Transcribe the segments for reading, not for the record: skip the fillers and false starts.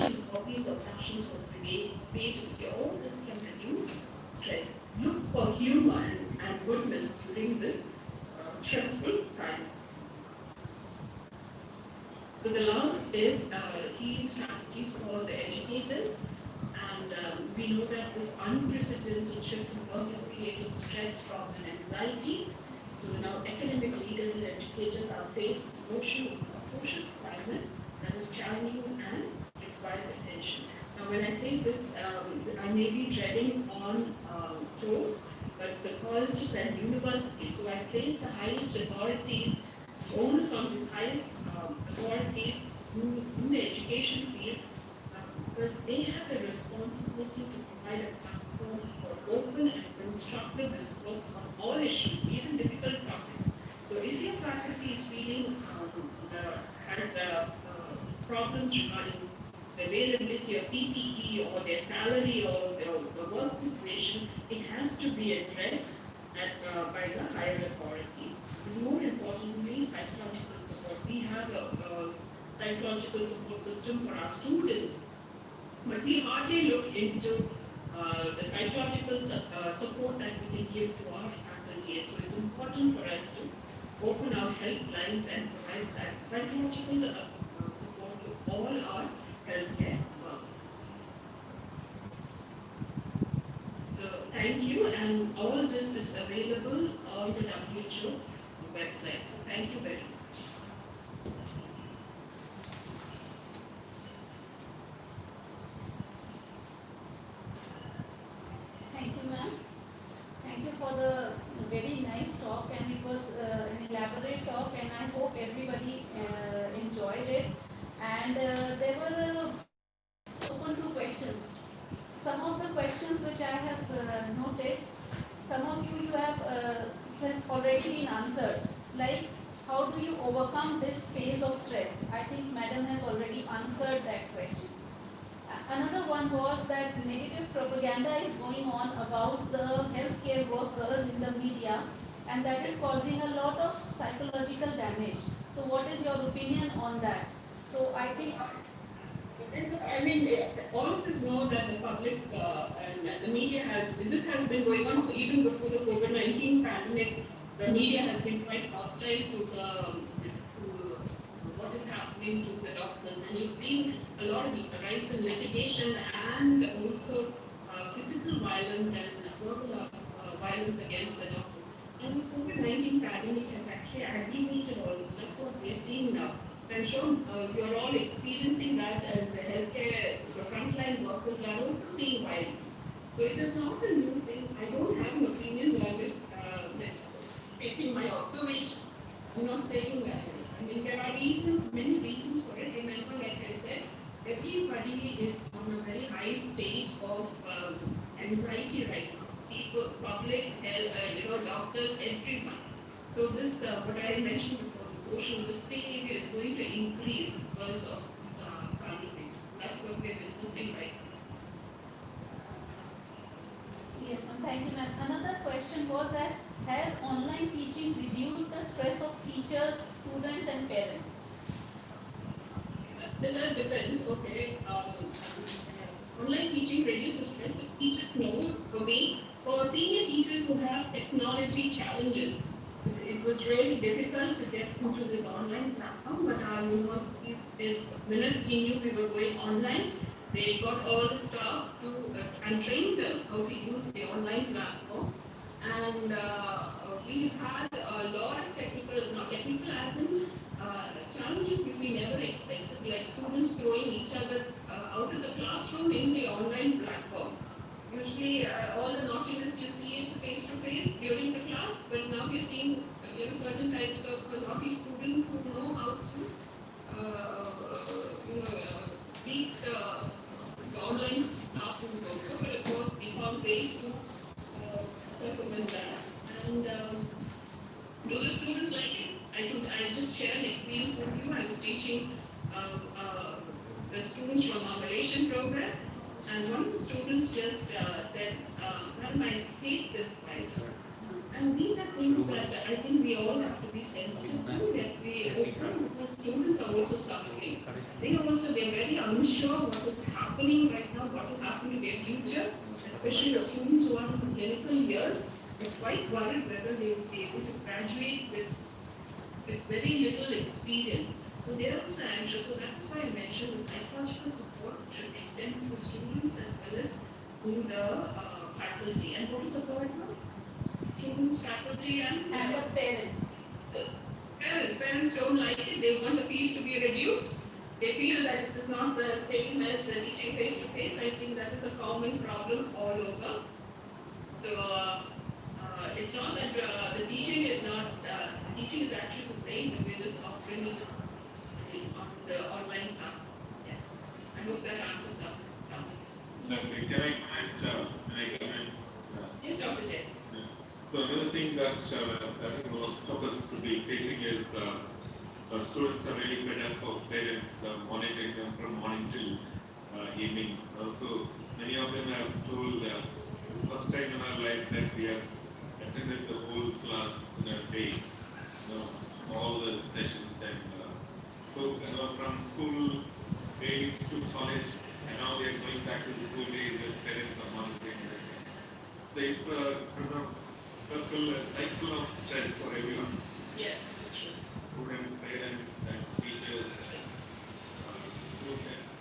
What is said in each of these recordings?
and hobbies or passions for creativity. All this can reduce stress. Look for humor and goodness during this stressful times. So the last is healing strategies for the educators. And we know that this unprecedented shift in work is creating stress, trauma, and anxiety. So now academic leaders and educators are faced with social climate that is challenging and requires attention. Now when I say this, I may be treading on toes, but the colleges and universities, so I place the highest authority, the onus on these highest authorities in the education field, because they have a responsibility to provide a platform for open and constructive discourse on all issues, even difficult topics. So if your faculty is feeling has problems regarding the availability of PPE or their salary or the work situation, it has to be addressed by the higher authorities. And more importantly, psychological support. We have a psychological support system for our students, but we hardly look into the psychological support that we can give to our faculty. And so it's important for us to open our helplines and provide psychological support to all our healthcare workers. So thank you, and all this is available on the WHO website. So thank you very much. Thank you, ma'am. Thank you for the very nice talk, and it was an elaborate talk, and I hope everybody enjoyed it. And there were open to questions. Some of the questions which I have noted, some of you have already been answered. Like, how do you overcome this phase of stress? I think Madam has already answered that question. Another one was that negative propaganda is going on about the healthcare workers in the media, and that is causing a lot of psychological damage. So what is your opinion on that? So I think... I mean, all of us know that the public and the media this has been going on even before the COVID-19 pandemic. The media has been quite hostile to what is happening to the doctors, and you've seen a lot of rise in litigation and also physical violence and verbal violence against the doctors. And this COVID-19 pandemic has actually aggravated all this. That's what we're seeing now. I'm sure you're all experiencing that as healthcare, the frontline workers are also seeing violence. So it is not a new thing. I don't have an opinion on this. Taking my observation, I'm not saying that. I mean, there are reasons, many reasons for it. Remember, like I said, everybody is on a very high state of anxiety right now. People, public, doctors, everyone. So this, what I mentioned before, the social, this behavior is going to increase because of this pandemic. That's what we're witnessing right now. Yes, ma'am. Thank you, ma'am. Another question was that has online teaching reduced the stress of teachers, students, and parents? That depends. Okay. Online teaching reduces stress. The teachers know. For me, for senior teachers who have technology challenges, it was really difficult to get into this online platform, but our universities, the minute we knew we were going online, they got all the staff and trained them how to use the online platform. And we had a lot of not technical as in challenges which we never expected, like students throwing each other out of the classroom in the online platform. Usually all the naughtiness you see it face to face during the class, but now we're seeing certain types of naughty students who know how to beat the online classrooms also, but of course we found ways to circumvent that. And do the students like it? I just share an experience with you. I was teaching the students from our Malaysian program, and one of the students just said, Madam, I hate this virus. And these are things that I think we all have to be sensitive to, that we open because students are also suffering. They're very unsure what is happening right now, what will happen to their future, especially the students who are in the clinical years. They're quite worried whether they will be able to graduate with very little experience. So they are also anxious. So that's why I mentioned the psychological support should extend to the students as well as to the faculty. And what is the third one? Students, faculty, and the parents. parents. Parents don't like it. They want the fees to be reduced. They feel that it is not the same as teaching face to face. I think that is a common problem all over. So it's not that the teaching is not. The teaching is actually the same, but we're just offering it on the online platform. Yeah. I hope that answers up. Yes. Can I comment? Yes, Dr. Jay. So another thing that I think most of us could be facing is students are really fed up of parents monitoring them from morning till evening. Also, many of them have told first time in our life that we have attended the whole class in a day, all the sessions, and so from school days to college, and now they are going back to the school days and parents are monitoring them. So it's a cycle of stress for everyone. Yes, that's true. Students, parents, and teachers,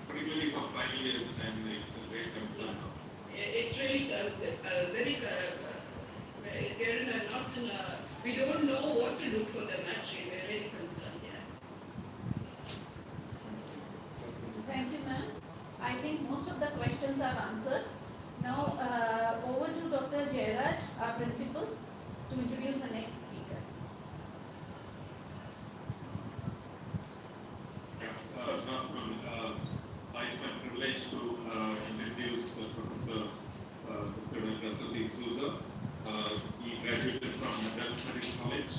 particularly for 5 years, and it's a great concern. It's really very they're in a not in a, we don't know what to do for them actually. We're very concerned. Yeah. Thank you, ma'am. I think most of the questions are answered. Now, over to Dr. Jairaj, our principal, to introduce the next speaker. It's my privilege to introduce Professor Dr. Souza. He graduated from Madras Medical College.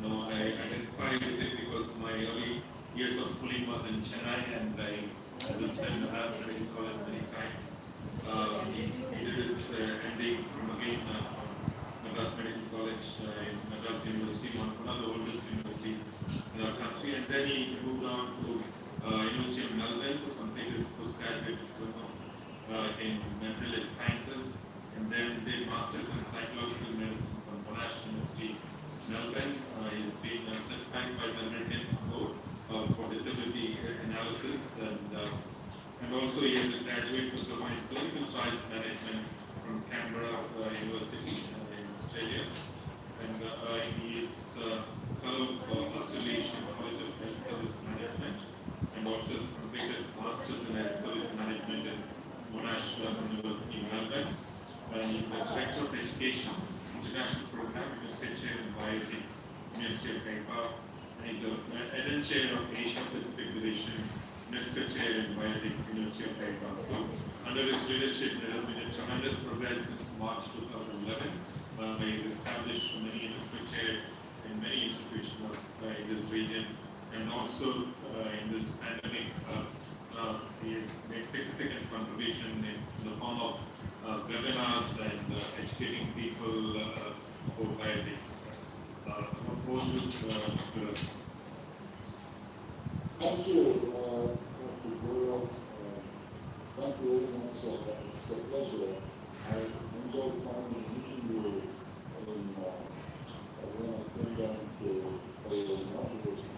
I identify with it because my early years of schooling was in Chennai, and I visited Madras Medical College many times. He did his MD from Madras Medical College in Madras University, one of the oldest universities in our country, and then he moved on to University of Melbourne to complete his postgraduate diploma in mental health sciences, and then did masters in psychological medicine from Monash University, Melbourne. He's been certified by the American Board for Disability Analysis, and also he is a graduate diploma in clinical trials management from Canberra University in Australia, and he is fellow of Australian College of Health Service Management, and also has completed masters in health service management in Monash University, Melbourne. He's the Director of Education, International Program, Minister Chair in Bioethics, Ministry of Paper, and he's a Head Chair of Asia Pacific Division, Minister Chair in Bioethics, Ministry of Paper. So, under his leadership, there has been a tremendous progress since March 2011. He's established many Minister Chair in many institutions in this region, and also in this pandemic, he has made significant contribution in the form of webinars and educating people about bioethics. Thank you, Dr. Gerald. Thank you very much. It's a pleasure. I enjoyed meeting you when I came down to play as an observation.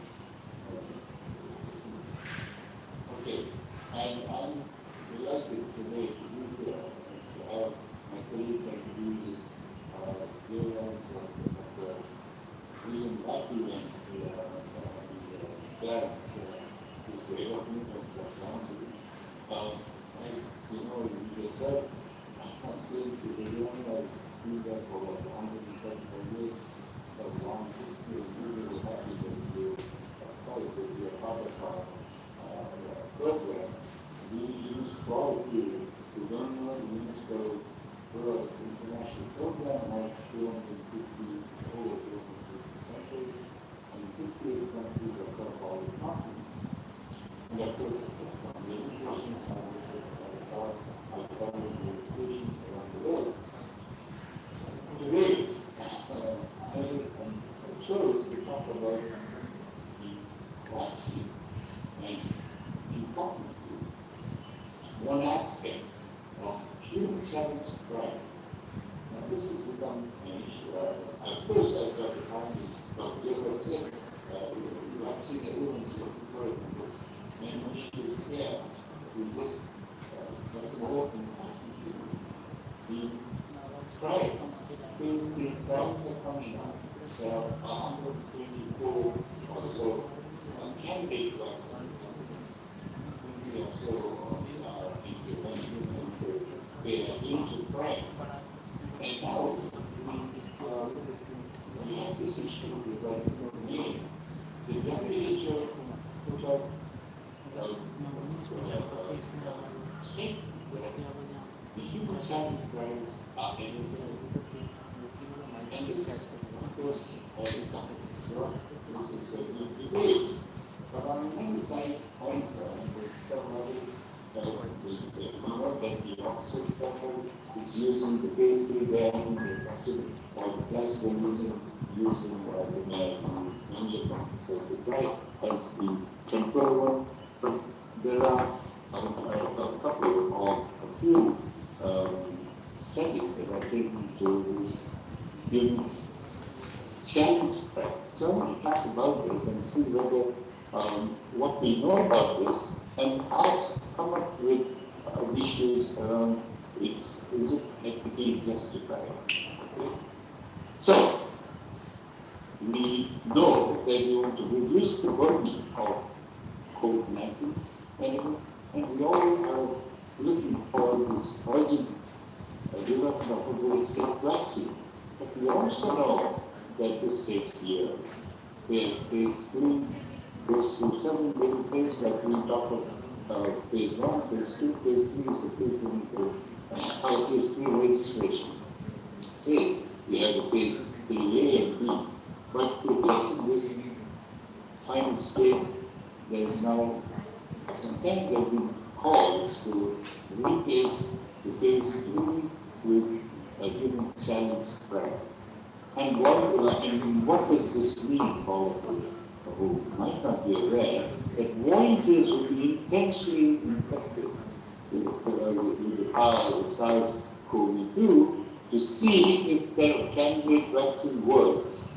Okay, and I'm delighted today to be here to have my colleagues and community heroes of William Lucky and parents who's the government of the country. As you know, you just said, since everyone has been there for like 135 years, it's a long history, and we're really happy that you call it that you're part of our program. We use quality to learn more. The UNESCO World International Program has 250 over 250 centers in 58 countries across all the continents. And of course, from the education I found the education around the world. Today, one aspect of human challenge practice. Now, this has become an issue. Of course, as Dr. Khan, Dr. Jacob said, vaccine everyone's looking for it in this main issue is here. We just more important the trials, phase 3 trials are coming up. There are 124 or so candidate vaccines. We also are intervention and fair into trials. And now we have this issue because again, the WHO put out statement that the human challenge trials are ending. And this, of course, is something this is a good debate. But on the other side, also, and some others, we know that the Oxford paper is using the phase 3 ban, the Pacific, or the plus we're using the major practices, the right as the control one. But there are a couple or a few studies that are taken to this human challenge practice. So I want to talk about this and see whether what we know about this and come up with issues around is it ethically justified? Okay. So we know that we want to reduce the burden of COVID-19 and we all are looking for this urgent development of a very safe vaccine. But we also know that this takes years. Where phase 3 goes through several different phases, like we talk of phase 1, phase 2, phase 3 is the preclinical, phase 3 registration phase. We have the phase 3A and B. But because in this final state, there is now, sometimes there have been calls to replace the phase 3 with a human challenge trial. And what does this mean for who might not be aware that volunteers will be intentionally infected with the power of SARS-CoV-2 to see if their candidate vaccine works.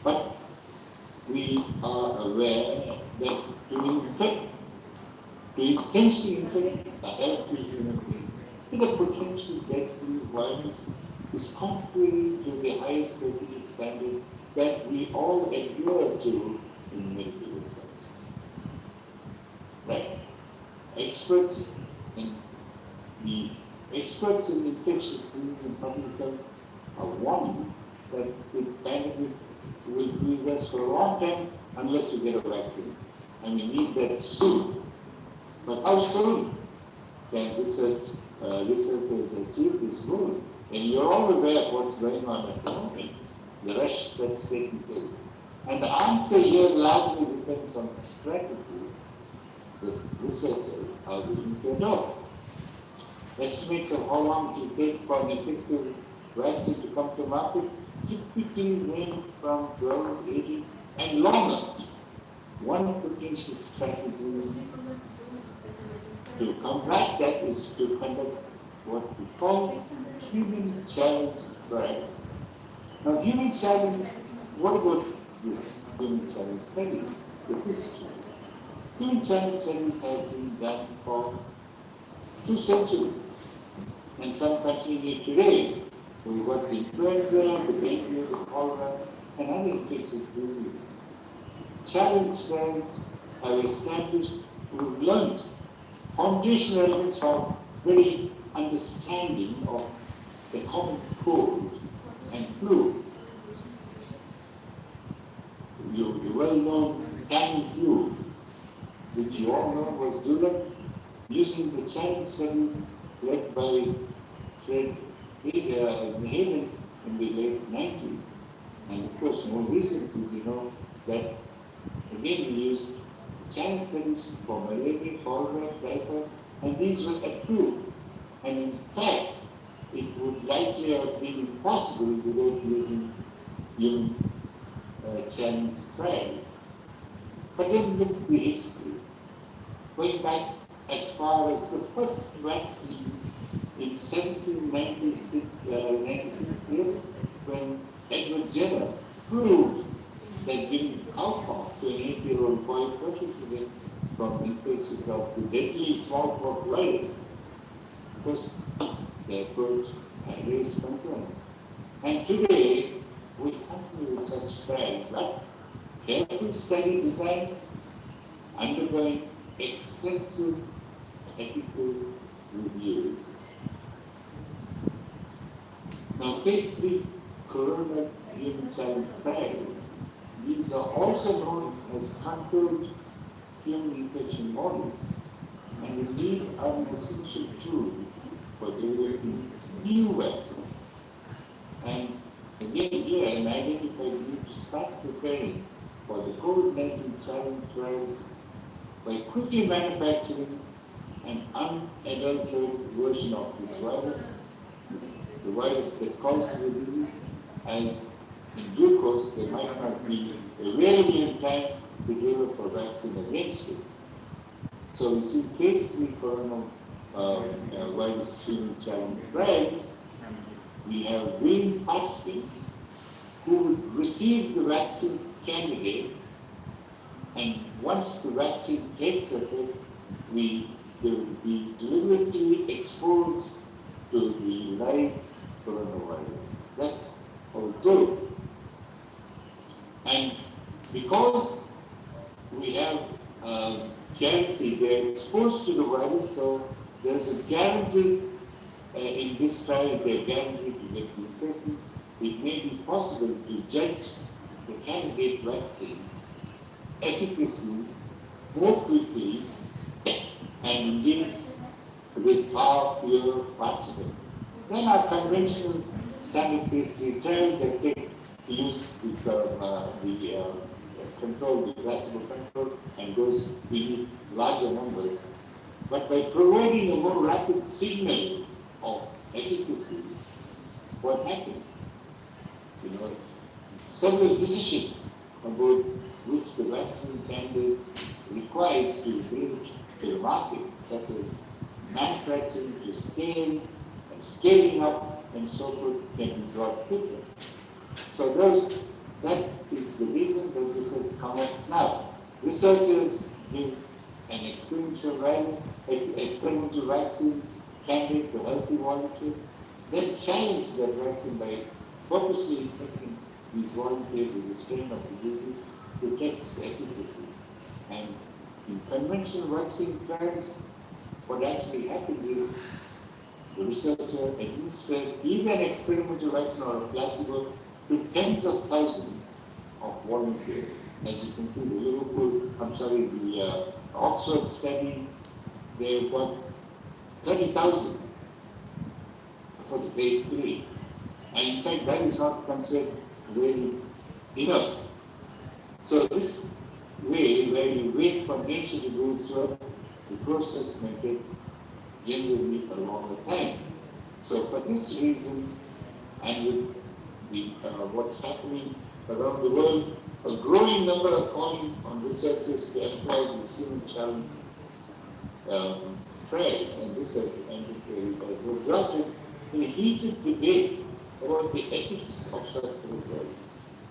But we are aware that to intentionally infect a healthy human being with a potential deadly virus is contrary to the highest scientific standards that we all adhere to in medical research. Right. Experts in infectious disease and public health are warning that the pandemic will be with us for a long time unless we get a vaccine. And we need that soon. But how soon can researchers achieve this goal? And you're all aware of what's going on at the moment, the rush that's taking place. And the answer here largely depends on the strategies that researchers are willing to adopt. Estimates of how long it will take for an effective vaccine to come to market typically range from 12, 18, and longer. One potential strategy to combat that is to conduct what we call human challenge trials. Now, human challenge, what about this human challenge studies? The history. Human challenge studies have been done for 2 centuries, and some continue today. We've got the influenza, the dengue, the cholera, and other infectious diseases. Challenge trials have established, we've learned foundational elements for very understanding of the common cold and flu. The well-known Tamiflu, which you all know was developed using the challenge studies led by Fred Mahalan in the late 90s. And of course, more recently, we know that again we used challenge studies for malaria, cholera, typhoid, and these were approved. And in fact, it would likely have been impossible without using human challenge trials. But then look at the history. Going back as far as the first vaccine in 1796, 96 years, when Edward Jenner proved that giving cowpox to an 8-year-old boy protected him from infectious of the deadly smallpox virus. Of course, the approach raised concerns. And today, we continue with such trials, but careful study designs undergoing extensive ethical reviews. Now, phase 3 corona human challenge trials, these are also known as controlled human infection models, and indeed are an essential tool for developing new vaccines. And again, here, an identified need to start preparing for the COVID-19 challenge trials by quickly manufacturing an unadulterated version of this virus, the virus that causes the disease, as in due course they might not be available in time to develop a vaccine against it. So we see phase 3 coronavirus human challenge trials. We have willing participants who would receive the vaccine candidate, and once the vaccine takes effect, they will be deliberately exposed to the live coronavirus. That's how it goes. And because we have guarantee, they're exposed to the virus, so there's a guarantee in this trial, they're guaranteed to get the infection. It may be possible to judge the candidate vaccines efficacy more quickly and indeed with far fewer participants. Then our conventional standard phase 3 trials that take use the control, the placebo control, and those we need larger numbers. But by providing a more rapid signal of efficacy, what happens? Several decisions about which the vaccine candidate requires to bring to the market, such as manufacturing to scale and scaling up and so forth, can be brought quicker. So that is the reason that this has come up now. Researchers give an experimental vaccine candidate to healthy volunteer, then challenge that vaccine by purposely infecting these volunteers with the strain of the disease to test efficacy. And in conventional vaccine trials, what actually happens is the researcher administers either an experimental vaccine or a placebo to tens of thousands of volunteers. As you can see, the Oxford study, they've got 30,000 for the phase 3. And in fact, that is not considered really enough. So this way, where you wait for nature to do its work, the process may take generally a longer time. So for this reason, and with what's happening around the world, a growing number are calling on researchers to employ the human challenge trials, and this has resulted in a heated debate about the ethics of such research.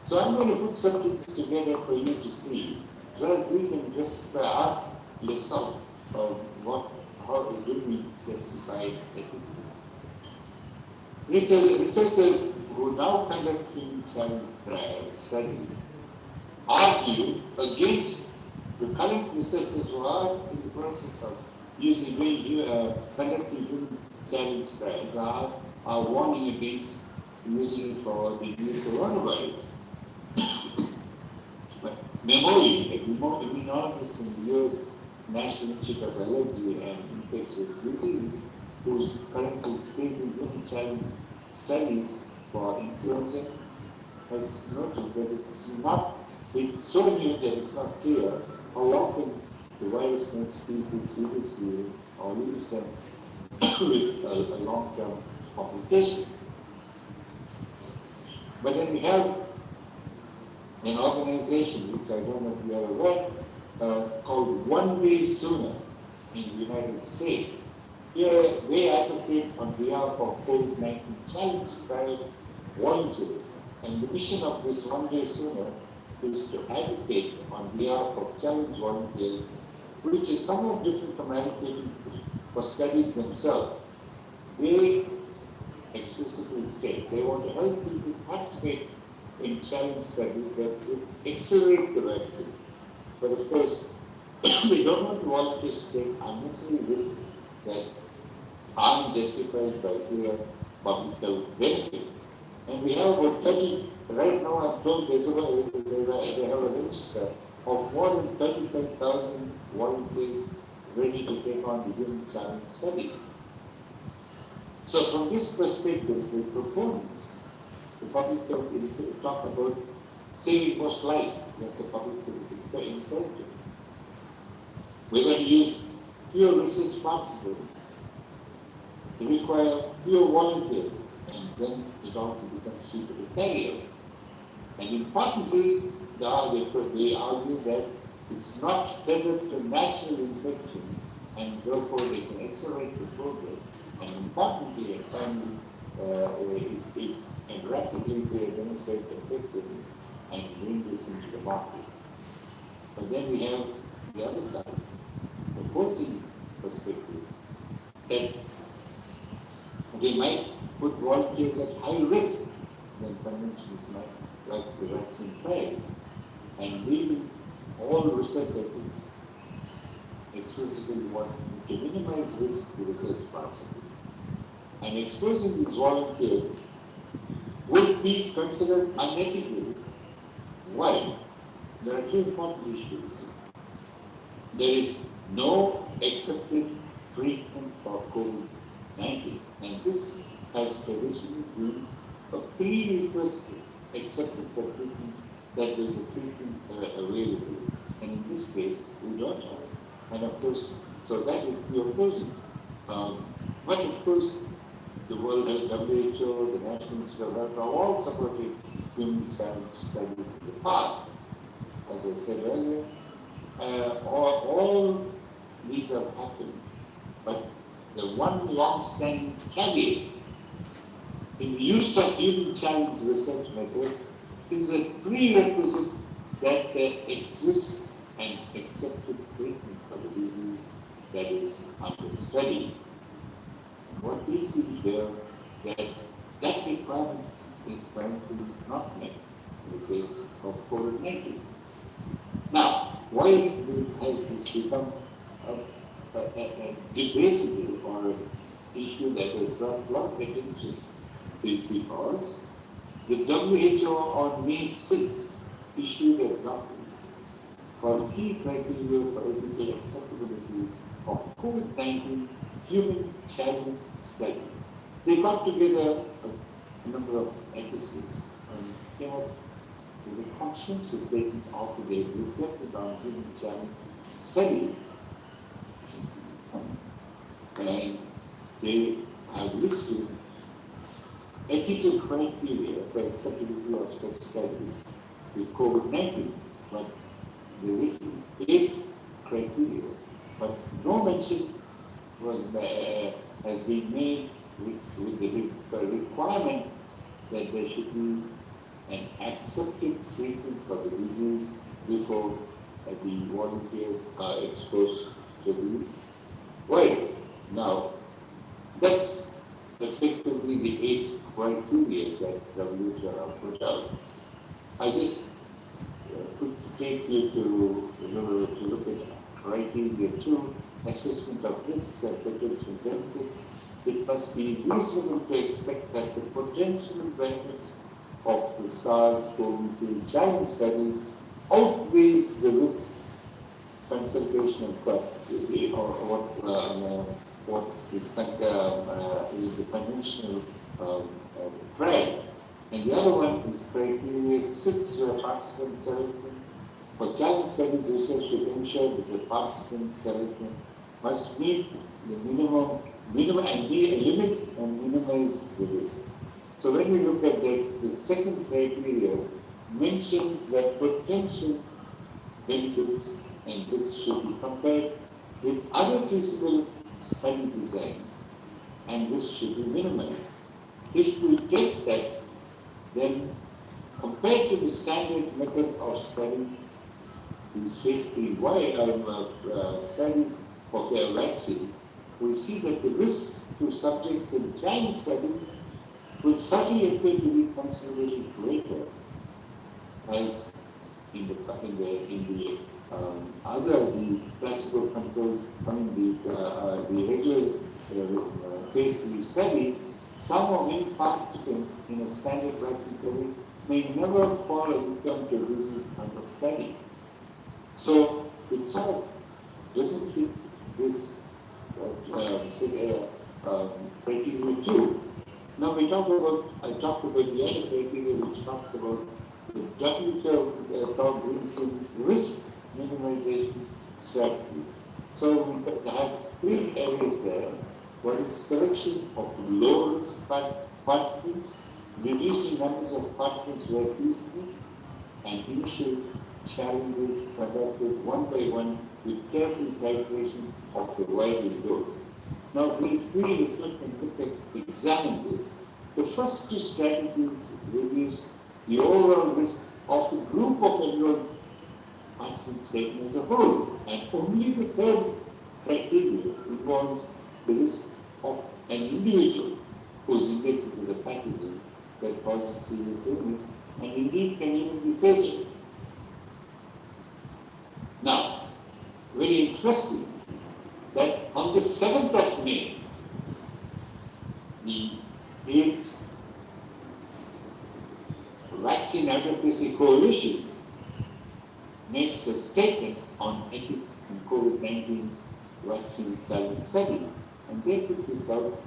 So I'm going to put some things together for you to see, where we can just ask yourself how do we justify ethically. Researchers who now conduct human challenge trial studies argue against the current researchers who are in the process of conducting human challenge trials are warning against using it for the new coronavirus. But Memori, a immunologist in the US National Institute of Allergy and Infectious Disease, who is currently staging human challenge studies for influenza, has noted that it's so new that it's not clear how often the virus makes people seriously or leaves them with a long-term complication. But then we have an organization, which I don't know if you are aware, called One Day Sooner. in the United States. Here, they advocate on behalf of COVID-19 challenge trial volunteers. And the mission of this One Day Sooner is to advocate on behalf of challenge volunteers, which is somewhat different from advocating for studies themselves. They explicitly state they want to help people participate in challenge studies that will accelerate the vaccine. But of course, they don't want volunteers to take unnecessary risks that aren't justified by clear public health benefit. And we have about 30, right now I'm told they have a register of more than 35,000 volunteers ready to take on the human challenge studies. So from this perspective, the proponents, the public health, talk about saving most lives. That's a public health imperative. We're going to use fewer research participants, require fewer volunteers, and then it also becomes cheaper to carry out. And importantly, they argue that it's not tethered to natural infection, and therefore they can accelerate the progress. And importantly, and finally, it can rapidly demonstrate effectiveness and bring this into the market. But then we have the other side, the opposing perspective, that they might put volunteers at high risk than conventional like the vaccine trials, and leaving all research ethics explicitly wanting to minimize risk to research participants. And exposing these volunteers would be considered unethical. Why? There are two important issues. There is no accepted treatment for COVID-19, and this has traditionally been a prerequisite accepted for treatment that there is a treatment available. And in this case, we don't have. And of course, so that is the opposing. But of course, the World Health, WHO, the National Institute of Health have all supported human challenge studies in the past. As I said earlier, all these have happened. But the one long-standing caveat in the use of human challenge research methods is a prerequisite that there exists an accepted treatment for the disease that is under study. And what we see here that requirement is currently not met in the case of COVID-19. Now, why has this become a debatable or an issue that has brought a lot of attention is because the WHO on May 6 issued a document for key criteria for ethical acceptability of COVID-19 human challenge studies. They got together a number of ethicists and came up with a consensus statement after they reflected on human challenge studies. And they have listed ethical criteria for acceptability of such studies with COVID-19, but they listed 8 criteria, but no mention has been made with the requirement that there should be an accepted treatment for the disease before the volunteers are exposed to the virus. Now, that's effectively the 8 criteria that WHO put out. I just could take you to look at criteria 2, assessment of risks and potential benefits. It must be reasonable to expect that the potential benefits of the SARS-CoV-2 challenge studies outweighs the risk. Consultation of what is the conventional trials. And the other one is criteria 6, where participant selection. For challenge studies, research should ensure that the participant selection must meet the minimum and limit and minimize the risk. So when we look at the second criteria mentions that potential benefits and risks should be compared with other feasible study designs, and this should be minimized. If we take that, then compared to the standard method of study, these phase 3 studies of a vaccine, we see that the risks to subjects in Chinese study will certainly appear to be considerably greater as in the placebo controlled, the regular phase 3 studies, some or many participants in a standard vaccine study may never fall a victim to disease under study. So it sort of doesn't fit this criteria too. Now I talked about the other criteria which talks about the WHO brings in risk minimization strategies. So we have 3 areas there. One is selection of low-risk participants, reducing numbers of participants where feasible, and initial challenges conducted one by one with careful calculation of the wider dose. Now, if we reflect and examine this, the first 2 strategies reduce the overall risk of the group of enrolled participants taken as a whole, and only the third criteria involves the risk of an individual who is injected with a pathogen that causes serious illness and indeed can even be fatal. Now, very interesting that on the 7th of May, the AIDS Vaccine Advocacy Coalition makes a statement on ethics in COVID-19 vaccine challenge study. And they put this out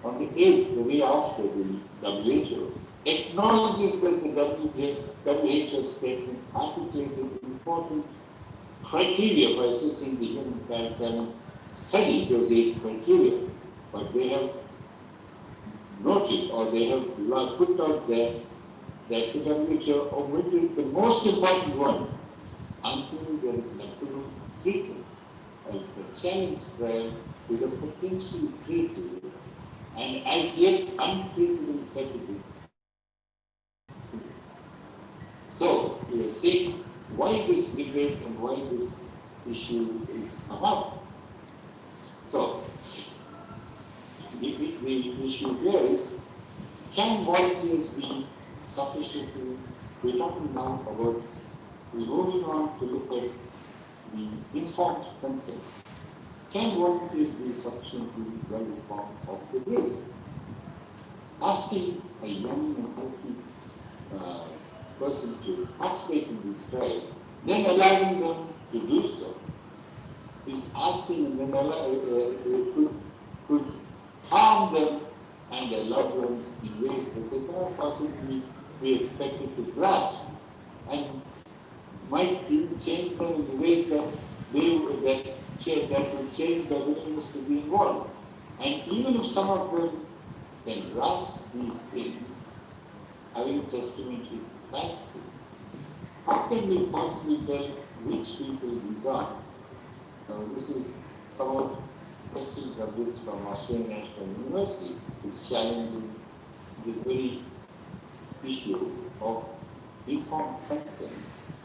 on the 8th, the day after the WHO, acknowledges that the WHO statement articulated important criteria for assessing the human challenge study, those 8 criteria, but they have noted or they have put out there that the WHO omitted the most important one until there is an approved treatment of the challenge trial with a potentially treated and as yet untreatable pathogen. So we are seeing why this debate and why this issue is come up. So the issue here is, can volunteers be sufficiently, we're talking now about, we're moving on to look at the informed consent. Can volunteers be sufficiently well informed of the risk? Asking a young and healthy person to participate in these trials, then allowing them to do so, is asking and then could harm them and their loved ones in ways that they cannot possibly be expected to grasp, and might even change them in the ways that would change their willingness to be involved. And even if some of them can grasp these things, having testamentary capacity, how can we possibly tell which people these are? Now, this is some of questions of this from Australian National University is challenging the very issue of informed consent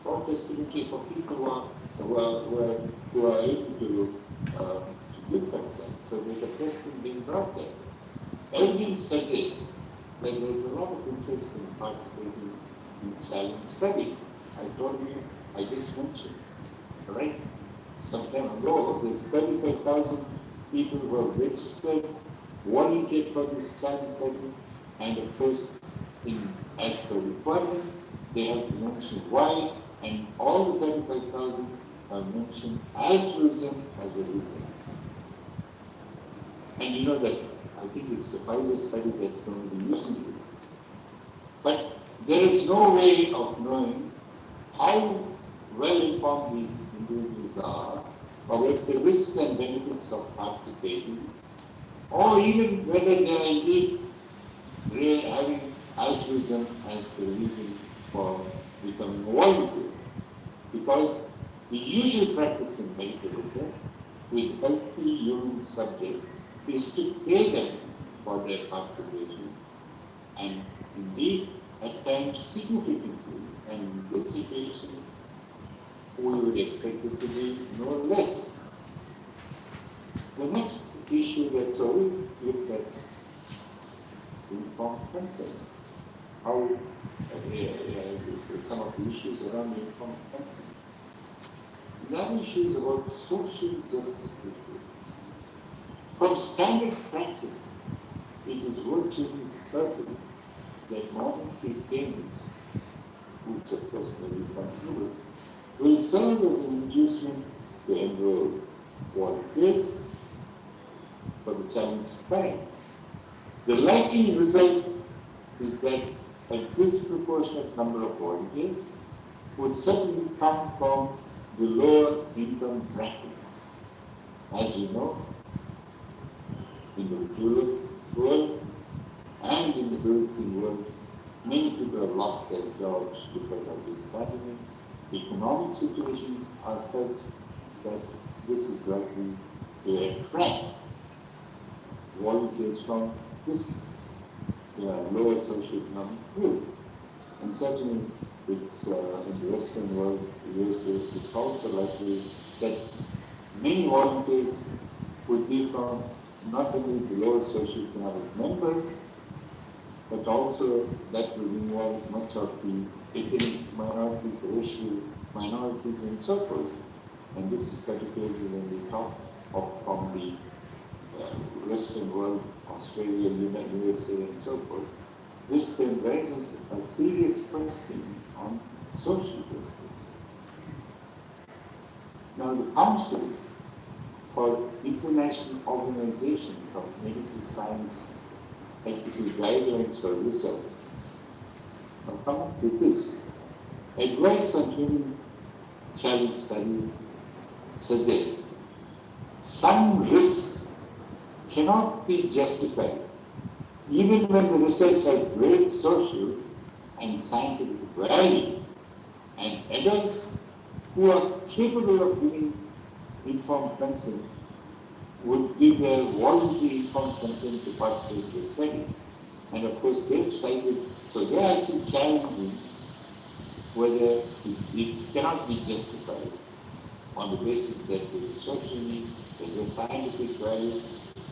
for testamentary for people who are able to give consent. So there's a question being brought there. Everything suggests that there's a lot of interest in participating in challenge studies. I just mentioned, right? Some time ago, there's 35,000 people who have registered, volunteered for this challenge studies, and of course, as per requirement, they have to mention why, and all the 35,000 have mentioned altruism as a reason. And you know that I think it's the Pfizer study that's going to be using this. But there is no way of knowing how well informed these individuals are about the risks and benefits of participating, or even whether they are indeed having altruism as the reason for becoming a volunteer. Because the usual practice in medical research with healthy human subjects is to pay them for their contribution, and indeed at times significantly, and in this situation we would expect it to be no less. The next issue that's always looked at informed consent. How some of the issues around informed consent. The other issue is about social justice issues. From standard practice, it is virtually certain that monetary payments, which of course may be considered, will serve as an inducement to enroll volunteers for the challenge trial. The likely result is that a disproportionate number of volunteers would certainly come from the lower income brackets. As you know, in the rural world and in the developing world, many people have lost their jobs because of this pandemic. Economic situations are such that this is likely to attract volunteers from this lower socioeconomic group. And certainly it's in the Western world, USA, it's also likely that many volunteers would be from not only the lower socioeconomic members, but also that will involve much of the ethnic minorities, racial minorities, and so forth. And this is particularly when we talk of from the Western world, Australia, USA, and so forth. This then raises a serious question on social justice. Now, the Council for International Organizations of Medical Science Ethical Guidelines for Research have come up with this. Advice on human challenge studies suggests some risks cannot be justified even when the research has great social and scientific value, and adults who are capable of giving informed consent would give their voluntary informed consent to participate in the study. And of course they've cited, so they're actually challenging whether it cannot be justified on the basis that there's a social need, there's a scientific value,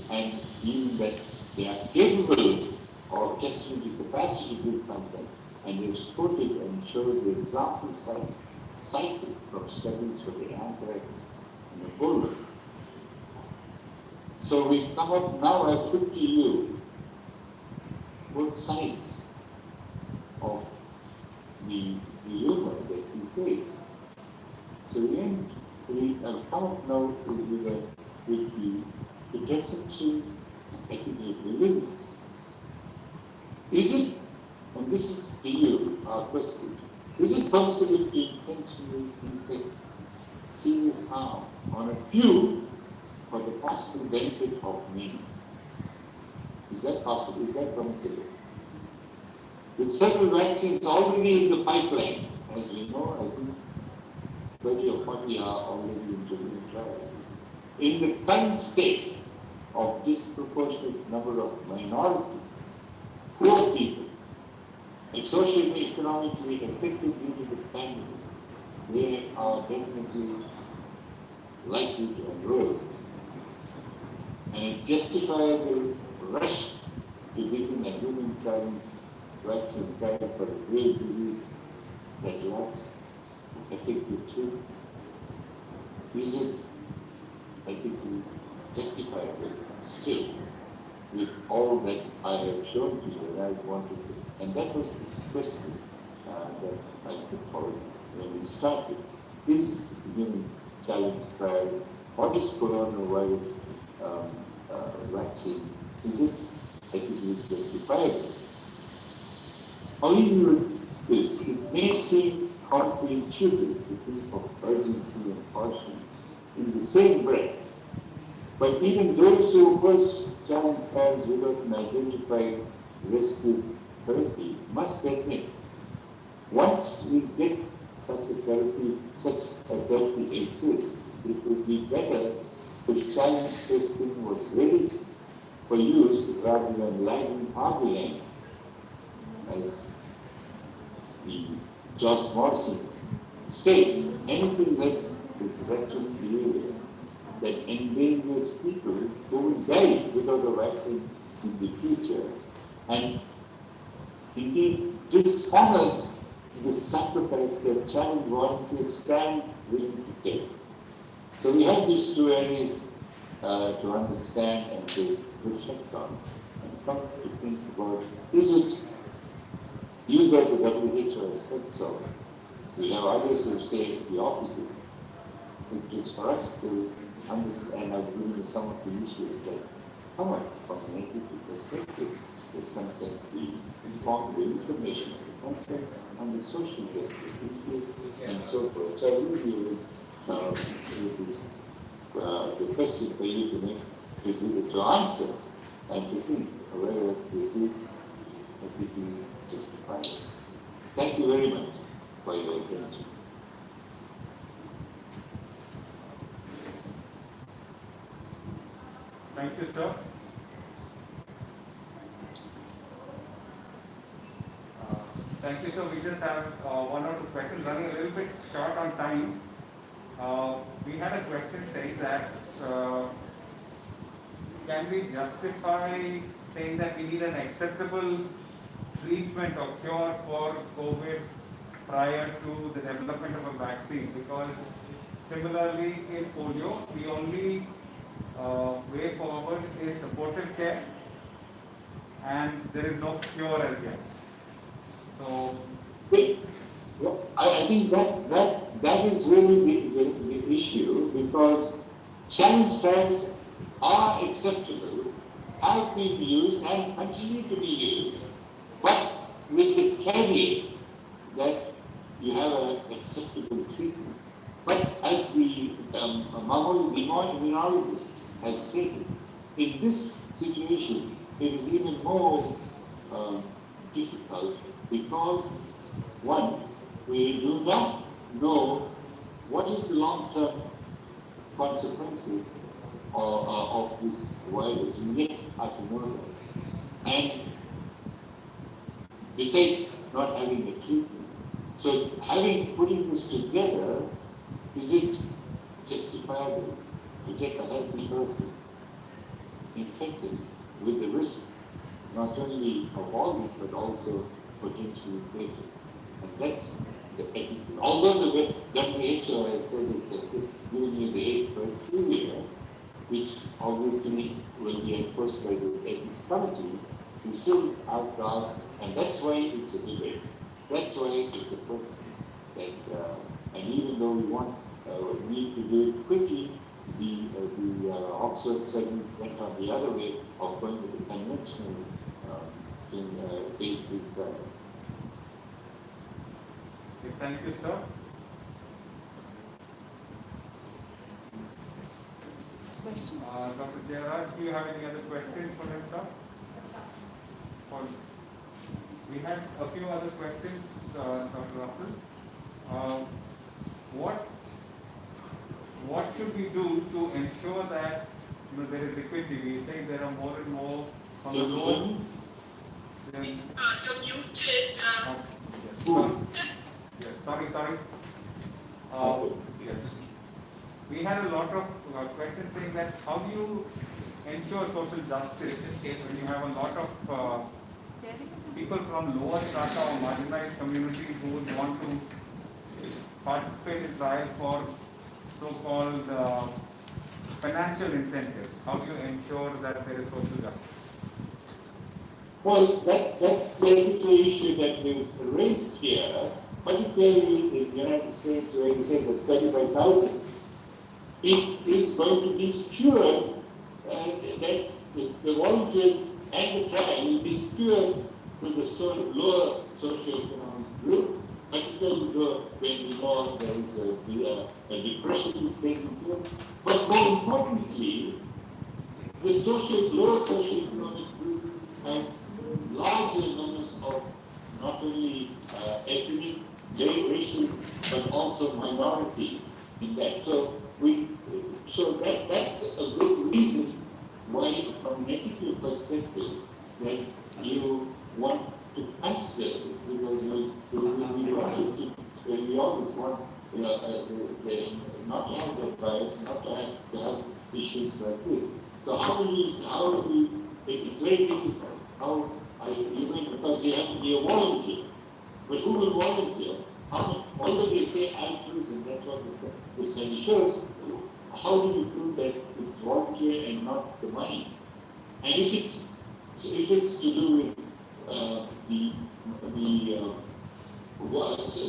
and even that they are capable of testing the capacity to give content. And they've quoted and showed the examples cited from studies for the anthrax and Ebola. So we come up now, I put to you both sides of the dilemma that we face. So we have come up now with the quintessential ethical dilemma. Is it, and this is to you, our question, is it possible to intentionally inflict serious harm on a few for the possible benefit of many? Is that possible? Is that permissible? With several vaccines already in the pipeline, as you know, I think 30 or 40 are already in clinical trials. In the current state of disproportionate number of minorities, poor people, and socially, economically affected due to the pandemic, they are definitely likely to enroll. And a justifiable rush to begin a human challenge vaccine trial for a grave disease that lacks effective treatment. Is it ethically justifiable still with all that I have shown to you and I wanted to? And that was the question that I put forward when we started. Is human challenge trials, what is coronavirus vaccine, is it ethically justifiable? Or even with this, it may seem counterintuitive to think of urgency and caution in the same breath. But even those who first challenge trials without an identified rescue therapy must admit, once we get such a therapy exists, it would be better the challenge testing was ready for use rather than lagging far behind, as the Josh Morrison states. Anything less is reckless behavior that endangers people who will die because of vaccine in the future, and indeed dishonors the sacrifice that challenge volunteers stand willing to take. So we have these two areas to understand and to reflect on, and come to think about, is it, you got the WHO has said so. We have others who say the opposite. It is for us to understand, I've given you some of the issues that come up from an ethical perspective, the concept, the informed information, the concept, and the social justice issues, and so forth. So I will be with this, the question for you to make, to answer, and to think whether this is ethically justified. Thank you very much for your attention. Thank you, sir. Thank you, sir. We just have one or two questions, running a little bit short on time. We had a question saying that can we justify saying that we need an acceptable treatment or cure for COVID prior to the development of a vaccine? Because similarly in polio, the only way forward is supportive care, and there is no cure as yet. So I think that is really the issue, because challenge trials are acceptable, have been used and continue to be used, but with the caveat that you have an acceptable treatment. But as the immunologist has stated, in this situation, it is even more difficult because, one, we do not know what is the long-term consequences of this virus. We yet have to know that. And besides not having a treatment. So putting this together, is it justifiable to get a healthy person infected with the risk not only of all this but also potentially fatal? And that's the ethical. Although the WHO has said it's giving you the 8 criteria, which obviously will be enforced by the ethics committee, you still have to ask, and that's why it's a debate. That's why it's a question that, and even though we need to do it quickly, the Oxford segment went on the other way of going with the conventional basic. Thank you, sir. Questions? Dr. Jairaj, do you have any other questions for him, sir? We had a few other questions, Dr. Russell. What should we do to ensure that there is equity? We say there are more and more from the lowest. You're muted. Yes, sorry. Yes. We had a lot of questions saying that how do you ensure social justice when you have a lot of people from lower strata or marginalized communities who would want to participate in trials for so-called financial incentives? How do you ensure that there is social justice? Well, that's the ethical issue that we've raised here, particularly in the United States, where you say the study by 1,000. It is going to be skewed that the volunteers and the trial will be skewed to the lower socioeconomic group, particularly when we know there is a depression taking place. But more importantly, the lower socioeconomic group have larger numbers of not only ethnic, racial, but also minorities in that. So So that's a good reason why, from an ethical perspective, that you want to consider this, because we always want not to have that bias, not to have issues like this. So how do we it's very difficult. Because you have to be a volunteer. But who will volunteer? Although they say altruism, that's what the study shows, how do you prove that it's volunteer and not the money? And if it's to do with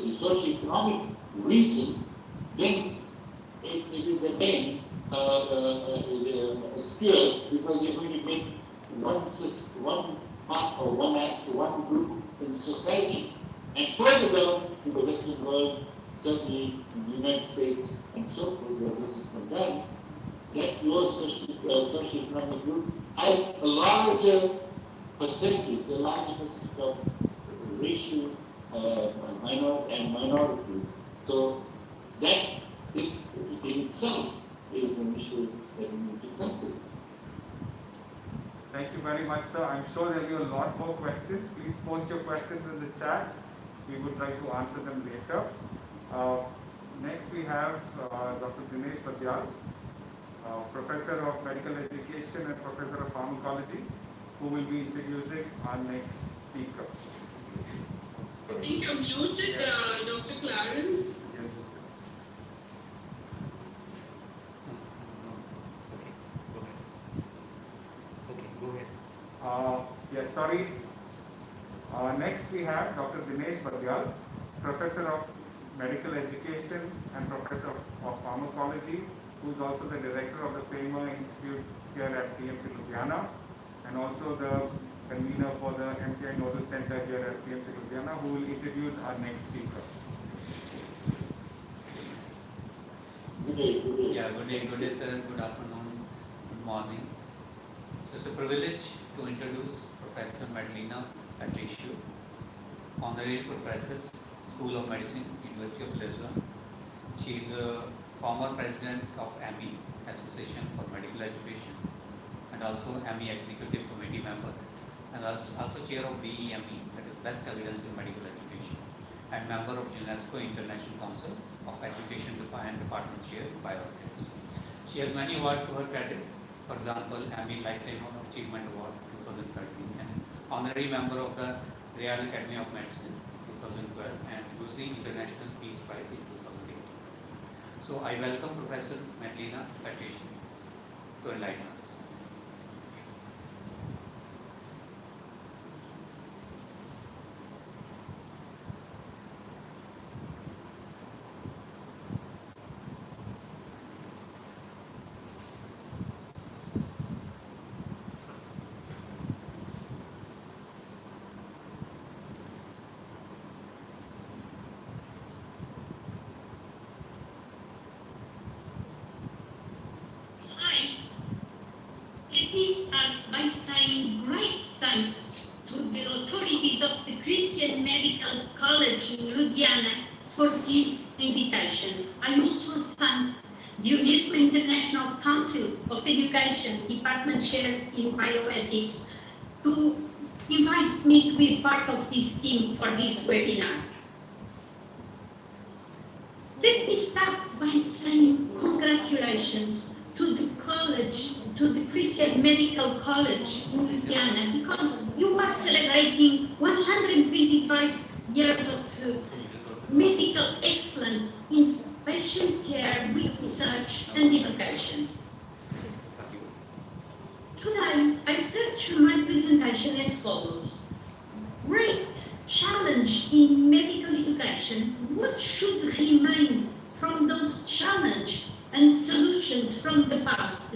the socio-economic reason, then it is again skewed, because you're going to get one part or one group in society. And further down in the Western world, certainly in the United States and so forth, where this is condemned, that lower socio-economic group has a larger percentage of racial minorities. So that is in itself is an issue that we need to consider. Thank you very much, sir. I'm sure there will be a lot more questions. Please post your questions in the chat. We would try to answer them later. Next we have Dr. Dinesh Padyal, Professor of Medical Education and Professor of Pharmacology, who will be introducing our next speaker. I think you're muted, Dr. Clarence. Yes. Okay, go ahead. Yes, sorry. Next we have Dr. Dinesh Padyal, Professor of Medical Education and Professor of Pharmacology, who is also the Director of the FAMA Institute here at CMC Ludhiana, and also the convener for the MCI Nodal Center here at CMC Ludhiana, who will introduce our next speaker. Good day. Yeah, good day, sir. Good afternoon. Good morning. So it's a privilege to introduce Professor Madalena Patricio, Honorary Professor, School of Medicine, University of Lisbon. She is a former President of AMI, Association for Medical Education, and also AMI Executive Committee member, and also Chair of BEME, that is Best Evidence in Medical Education, and member of UNESCO International Council of Education and Department Chair, Bioethics. She has many awards to her credit. For example, AMI Lifetime Achievement Award 2013, and honorary member of the Royal Academy of Medicine 2012, and UC International Peace Prize in 2018. So I welcome Professor Madalena Patricio to enlighten us. Let me start by saying great thanks to the authorities of the Christian Medical College in Ludhiana for this invitation. I also thank the UNESCO International Council of Education, Department Chair in Bioethics, to invite me to be part of this team for this webinar. Let me start by saying congratulations to the college, to the Christian Medical College in Ludhiana, because you are celebrating 125 years of medical excellence in patient care, research and education. Today, I structure my presentation as follows. Great challenge in medical education. What should remain from those challenges and solutions from the past?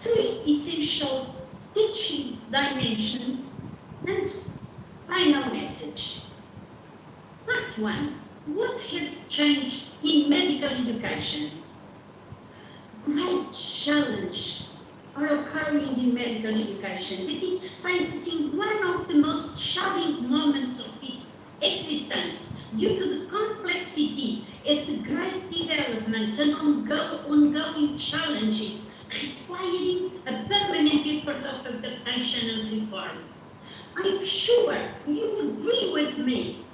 Three essential teaching dimensions and final message. Part 1. What has changed in medical education? Great challenges are occurring in medical education. It is facing one of the most challenging moments of its existence due to the complexity and the great developments and ongoing challenge educational reform. I'm sure you agree with me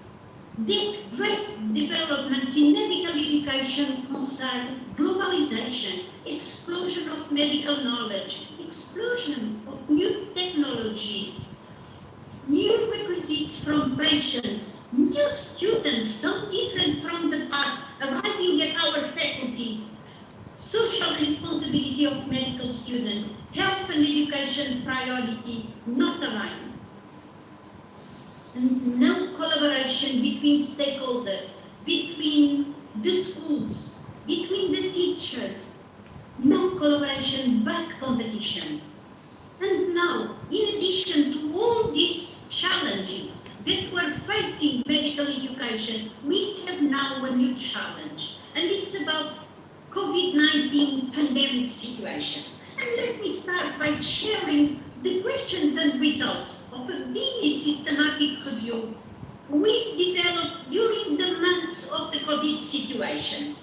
that great developments in medical education concern globalization, explosion of medical knowledge, explosion of new technologies, new requisites from patients, new students so different from the past arriving at our faculties, social responsibility of medical students, health and education priority not aligned, and no collaboration between stakeholders, between the schools, between the teachers, no collaboration but competition. And now, in addition to all these challenges that were facing medical education, we have now a new challenge, and it's about COVID-19 pandemic situation. And let me start by sharing the questions and results of a mini systematic review we developed during the months of the COVID situation.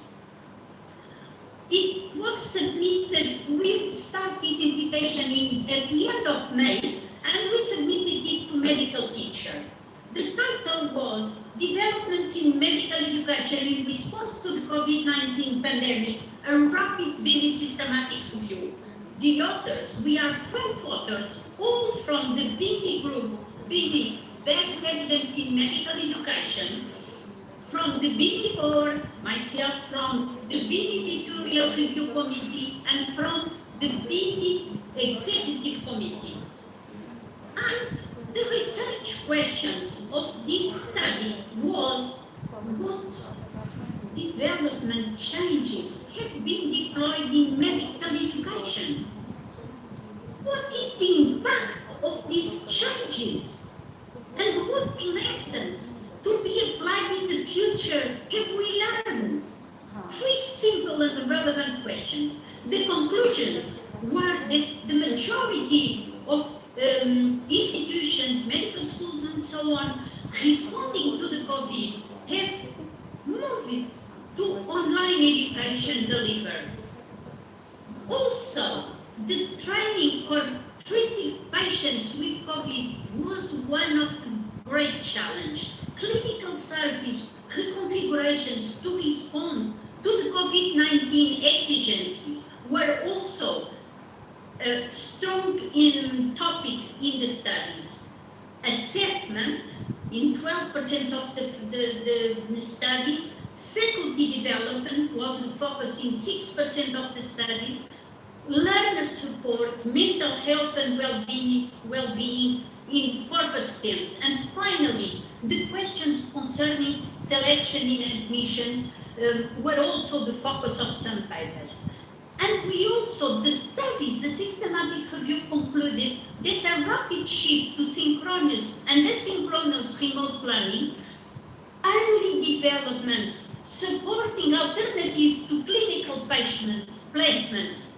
It was submitted, we started this invitation at the end of May, and we submitted it to medical teacher. The title was Developments in Medical Education in Response to the COVID-19 Pandemic, a Rapid Mini Systematic Review. The authors, we are 12 authors, all from the BD group, BD, Best Evidence in Medical Education, from the BD board, myself from the BD Editorial Review Committee, and from the BD Executive Committee. And the research questions of this study was what development changes have been deployed in medical education? What is the impact of these changes? And what lessons to be applied in the future have we learned? Three simple and relevant questions. The conclusions were that the majority of institutions, medical schools and so on, responding to the COVID, have moved to online education delivered. Also, the training for treating patients with COVID was one of the great challenges. Clinical service reconfigurations to respond to the COVID-19 exigencies were also strong in topic in the studies. Assessment in 12% of the studies, faculty development was a focus in 6% of the studies, learner support, mental health and well-being in 4%. And finally, the questions concerning selection in admissions were also the focus of some papers. And we also, the studies, the systematic review concluded that a rapid shift to synchronous and asynchronous remote learning, early developments supporting alternatives to clinical placements,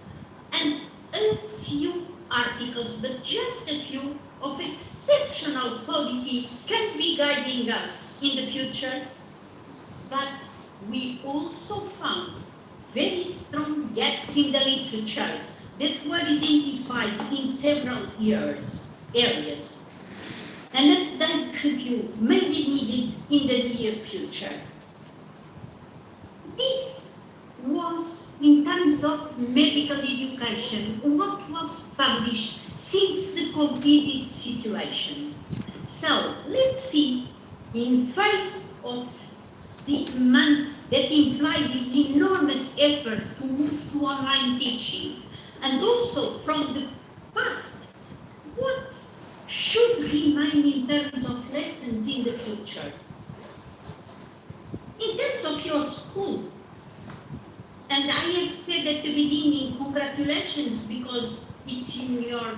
and a few articles, but just a few, of exceptional quality can be guiding us in the future. But we also found very strong gaps in the literature that were identified in several areas. An update review may be needed in the near future. This was, in terms of medical education, what was published since the COVID situation. So, let's see, in face of these months that imply this enormous effort to move to online teaching, and also from the past, what should remain in terms of lessons in the future? In terms of your school, and I have said at the beginning, congratulations, because it's in your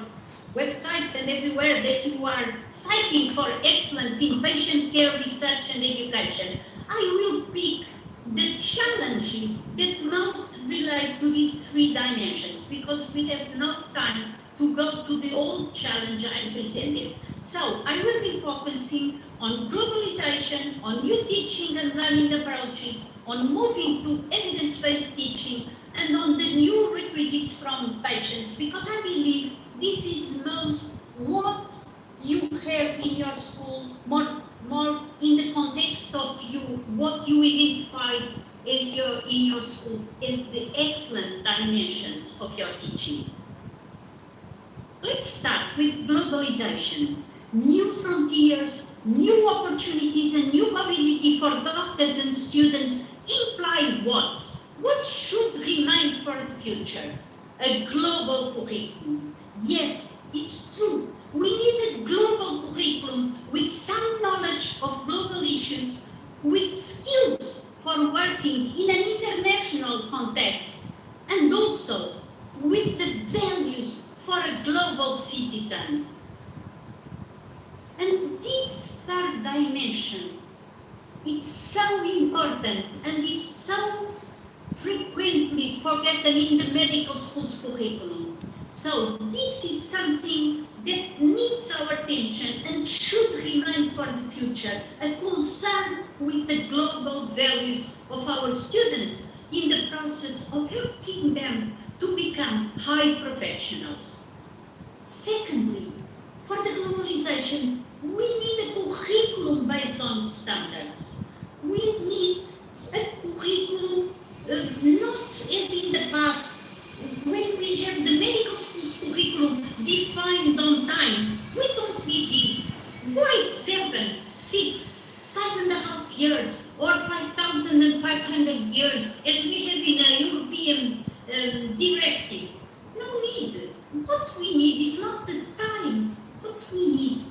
website and everywhere that you are fighting for excellence in patient care, research and education. I will pick the challenges that most relate to these three dimensions, because we have no time to go to the whole challenge I presented. So I will be focusing on globalization, on new teaching and learning approaches, on moving to evidence-based teaching, and on the new requisites from patients, because I believe this is more school, more in the context of what you identified as in your school as the excellent dimensions of your teaching. Let's start with globalization. New frontiers, new opportunities, and new mobility for doctors and students imply what? What should remain for the future? A global curriculum. Yes, it's true. We need a global curriculum with some knowledge of global issues, with skills for working in an international context, and also with the values for a global citizen. And this third dimension is so important and is so frequently forgotten in the medical school's curriculum. So this is something that needs our attention and should remain for the future, a concern with the global values of our students in the process of helping them to become high professionals. Secondly, for the globalization, we need a curriculum based on standards. We need a curriculum not as in the past, when we have the medical school's curriculum defined on time. We don't need this. Why 7, 6, 5.5 years or 5,500 years as we have in a European directive? No need. What we need is not the time. What we need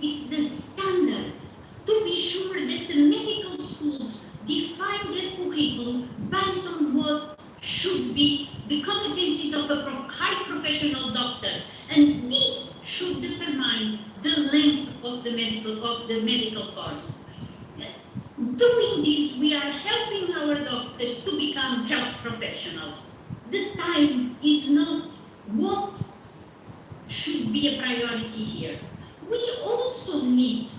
is the standards to be sure that the medical schools define their curriculum based on what should be the competencies of a high professional doctor, and this should determine the length of the medical course. Doing this, we are helping our doctors to become health professionals. The time is not what should be a priority here. We also need,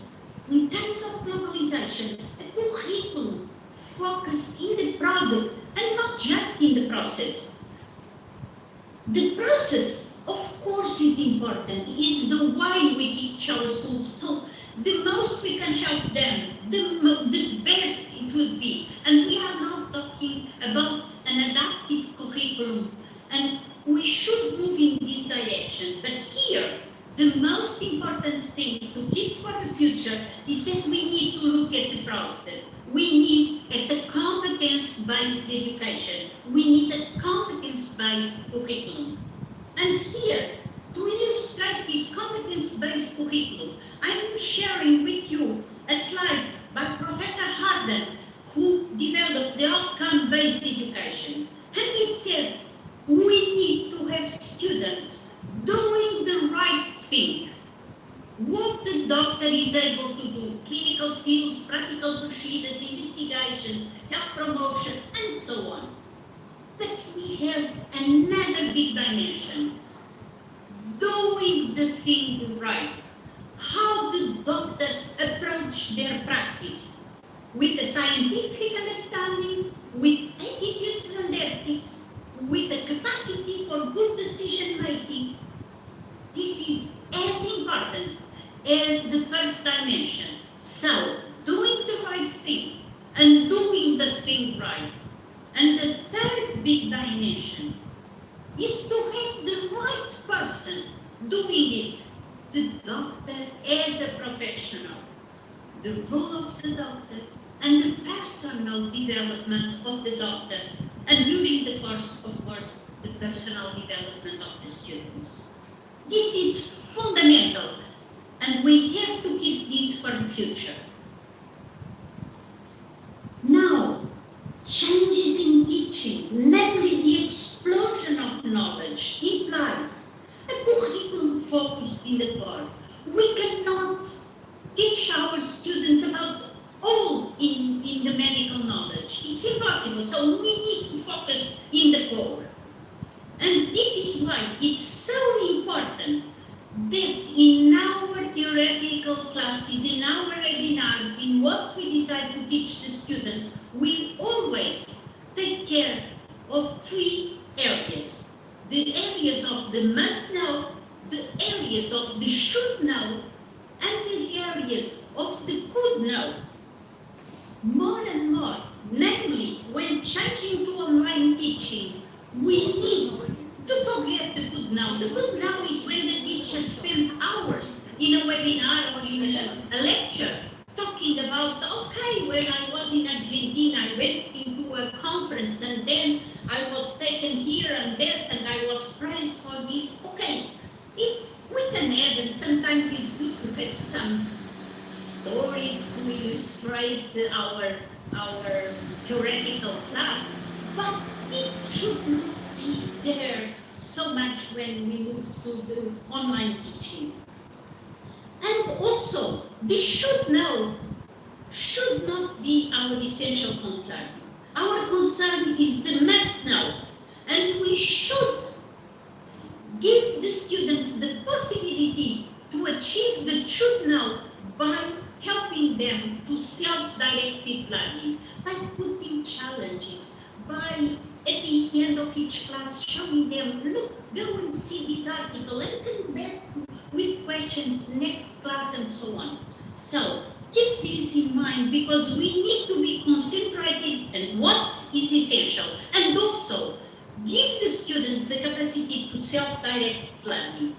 in terms of globalization, a curriculum focused in the product and not just in the process. The process, of course, is important, is the way we teach our schools. So the most we can help them, the best it would be. And we are now talking about an adaptive curriculum, and we should move in this direction. But here, the most important thing to keep for the future is that we need to look at the product. We need at the competence-based education. We need a competence-based curriculum. And here, to illustrate this competence-based curriculum, I am sharing with you a slide by Professor Harden, who developed the outcome-based education. And he said, we need to have students doing the right thing. What the doctor is able to do, clinical skills, practical procedures, investigation, health promotion, and so on. But we have another big dimension, doing the thing right. How the doctor approach their practice, with a scientific understanding, with attitudes and ethics, with a capacity for good decision making. This is as important as the first dimension. So, doing the right thing and doing the thing right. And the third big dimension is to have the right person doing it, the doctor as a professional, the role of the doctor and the personal development of the doctor, and during the course, of course, the personal development of the students. This is fundamental, and we have to keep this for the future. Now, changes in teaching, namely the explosion of knowledge, implies a curriculum focused in the core. We cannot teach our students about all in the medical knowledge. It's impossible, so we need to focus in the core. And this is why it's so important that in our theoretical classes, in our webinars, in what we decide to teach the students, we always take care of 3 areas. The areas of the must know, the areas of the should know, and the areas of the could now. More and more, namely, when changing to online teaching, we need to forget the good now. The good now is when the teacher spends hours in a webinar or in a lecture talking about, okay, when I was in Argentina, I went into a conference and then I was taken here and there and I was praised for this. Okay, we can add, and sometimes it's good to get some stories to illustrate our theoretical class, but this should not be there so much when we move to the online teaching. And also, this should not be our essential concern. Our concern is the must now, and we should give the students the possibility to achieve the truth now by helping them to self-directed learning, by putting challenges, by at the end of each class showing them, look, go and see this article and come back with questions next class and so on. So keep this in mind, because we need to be concentrated on what is essential, and also give the students the capacity to self-direct learning.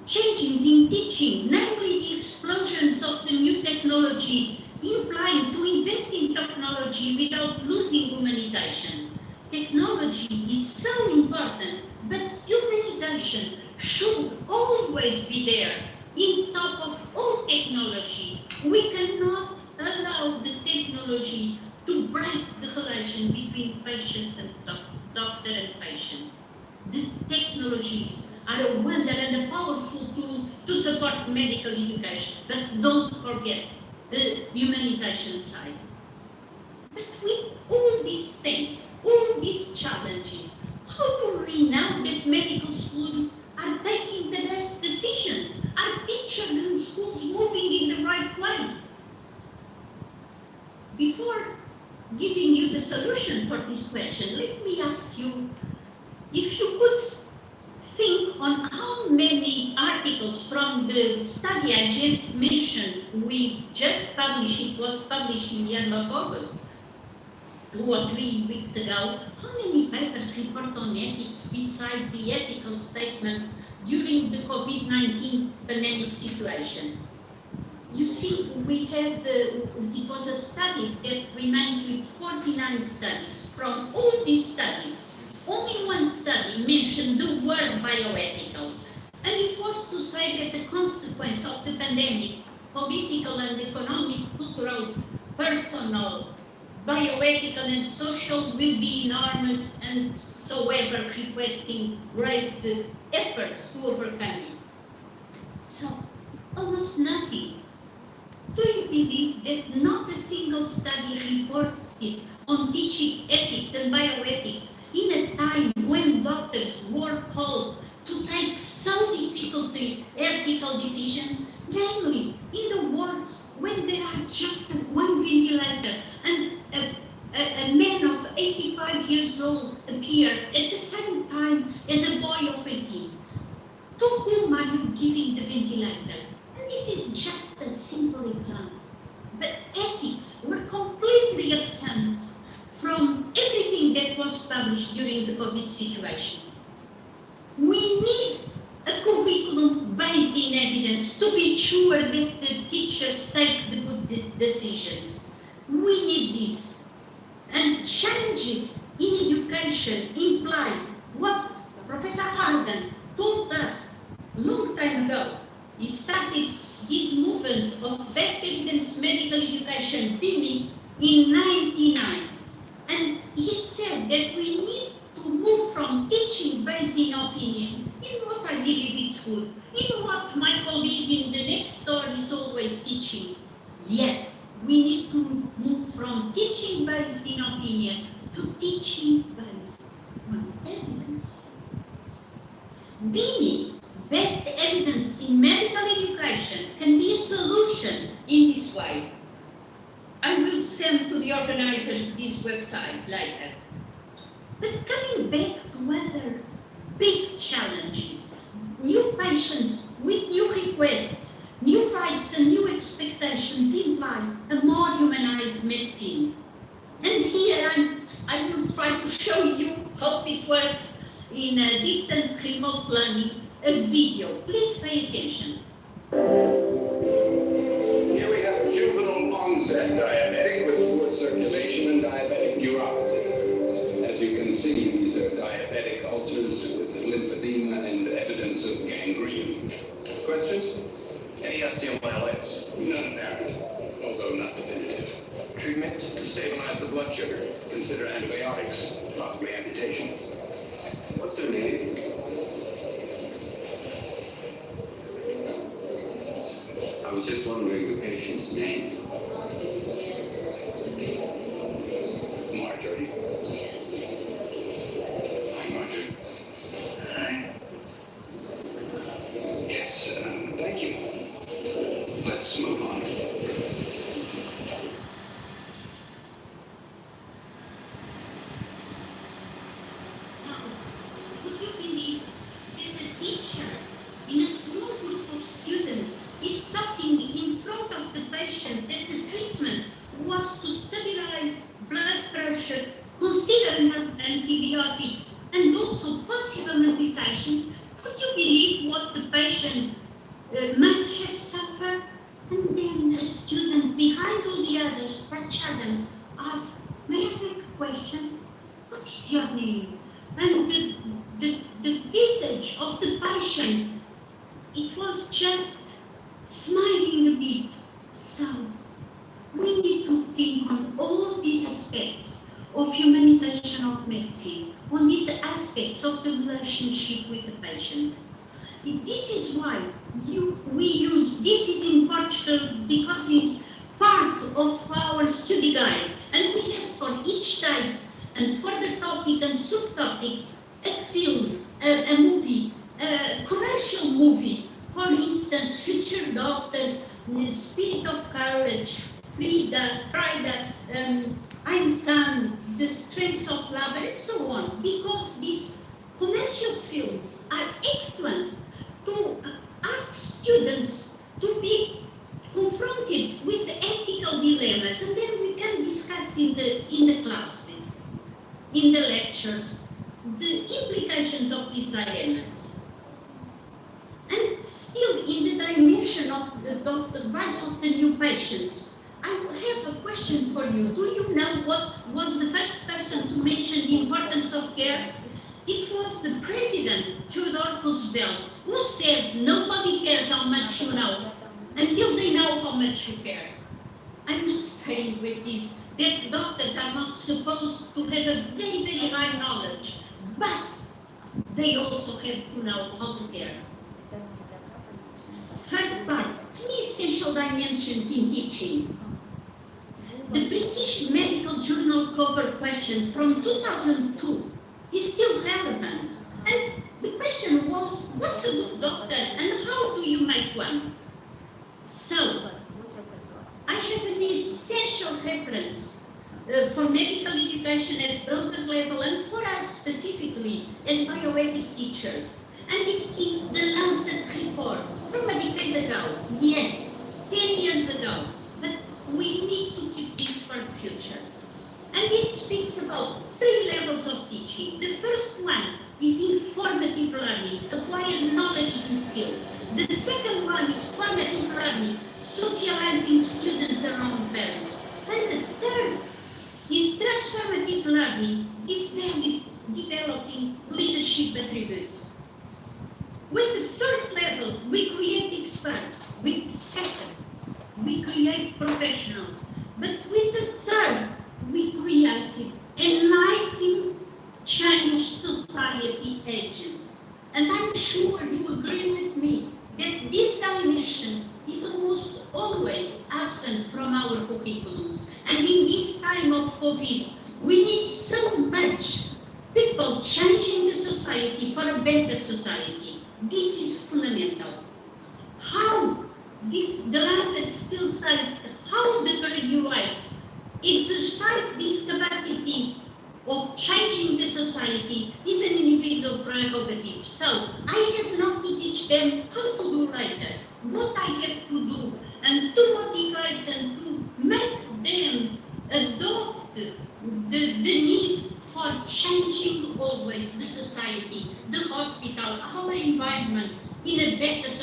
Changes in teaching, namely the explosions of the new technology, implying to invest in technology without losing humanization. Technology is so important, but humanization should always be there, in top of all technology. We cannot allow the technology to break the relation between patient and doctor and patient. The technologies are a wonder and a powerful tool to support medical education, but don't forget the humanization side. But with all these things, all these challenges, how do we know that medical schools are taking the best decisions? Are teachers and schools moving in the right way? Before giving you the solution for this question, let me ask you if you could think on how many articles from the study I just mentioned, we just published, it was published in the end of August, 2 or 3 weeks ago, how many papers report on ethics besides the ethical statement during the COVID-19 pandemic situation? You see, we have it was a study that remains with 49 studies. From all these studies, only one study mentioned the word bioethical, and it was to say that the consequence of the pandemic, political and economic, cultural, personal, bioethical and social, will be enormous, and so ever requesting great efforts to overcome it. So, almost nothing. Do you believe that not a single study reported on teaching ethics and bioethics in a time when doctors were called to take so difficult ethical decisions, namely in the wards when there are just one ventilator and a man of 85 years old appeared at the same time as a boy of 18? To whom are you giving the ventilator? And this is just a simple example. But ethics were completely absent from everything that was published during the COVID situation. We need a curriculum based in evidence to be sure that the teachers take the good decisions. We need this. And changes in education imply what Professor Harden told us a long time ago. He started this movement of best evidence medical education BIMI in 1999. And he said that we need to move from teaching based in opinion, in what I believe is good, in what my colleague in the next door is always teaching. Yes, we need to move from teaching based in opinion to teaching based on evidence. BIMI, best evidence in medical education, can be a solution in this way. I will send to the organizers this website later. But coming back to other big challenges, new patients with new requests, new in a distant remote planning a video. Please pay attention. Here we have juvenile onset diabetic with poor circulation and diabetic neuropathy. As you can see, these are diabetic ulcers with lymphedema and evidence of gangrene. Questions? Any osteomyelitis? None apparent, although not definitive. Treatment to stabilize the blood sugar. Consider antibiotics, possibly amputation. What's their name? I was just wondering the patient's name. Marjorie. Hi, Marjorie. Hi. Yes, thank you. Let's move on. Would you believe that a teacher in a small group of students is talking in front of the patient that the treatment was to stabilize blood pressure, consider antibiotics, and also possible amputation? Could you believe what the patient must have suffered? And then a student behind all the others, Dutch Adams, asked, "May I make a question? What is your name?" And the visage of the patient, it was just smiling a bit. So we need to think on all these aspects of humanization of medicine, on these aspects of the relationship with the patient. This is why we use, this is in Portugal because it's part of our study guide, and we have for each type and for the topic and subtopic a film, a movie, a commercial movie. For instance, Future Doctors, The Spirit of Courage, Frida, I'm Sam, The Strengths of Love, and so on, because these commercial films are excellent to ask students to be confronted with ethical dilemmas, and then we can discuss in the classes, in the lectures, the implications of these dilemmas. And still in the dimension of the rights of the new patients, I have a question for you. Do you know what was the first person to mention the importance of care? It was the president, Theodore Roosevelt, who said, "Nobody cares how much you know until they know how much you care." I'm not saying with this that doctors are not supposed to have a very, very high knowledge, but they also have to know how to care. Third part, 3 essential dimensions in teaching. The British Medical Journal cover question from 2002 is still relevant. And the question was, what's a good doctor and how do you make one? So, I have an essential reference for medical education at broader level and for us specifically as bioethics teachers. And it is the Lancet report from a decade ago. Yes, 10 years ago. But we need to keep this for the future. And it speaks about 3 levels of teaching. The first one is informative learning, acquired knowledge and skills. The second one is formative learning, socializing students around parents. And the third is transformative learning, developing leadership attributes. With the first level, we create experts. With the second, we create professionals. But with the third, we create enlightened, change society agents. And I'm sure you agree with me that this dimension is almost always absent from our curriculums. And in this time of COVID, we need so much people changing the society for a better society. This is fundamental. How the Lancet still says how the graduate exercise this capacity of changing the society is an individual prerogative. So I have not to teach them how to do later, what I have to do, and to motivate them to make them adopt the need for changing always the society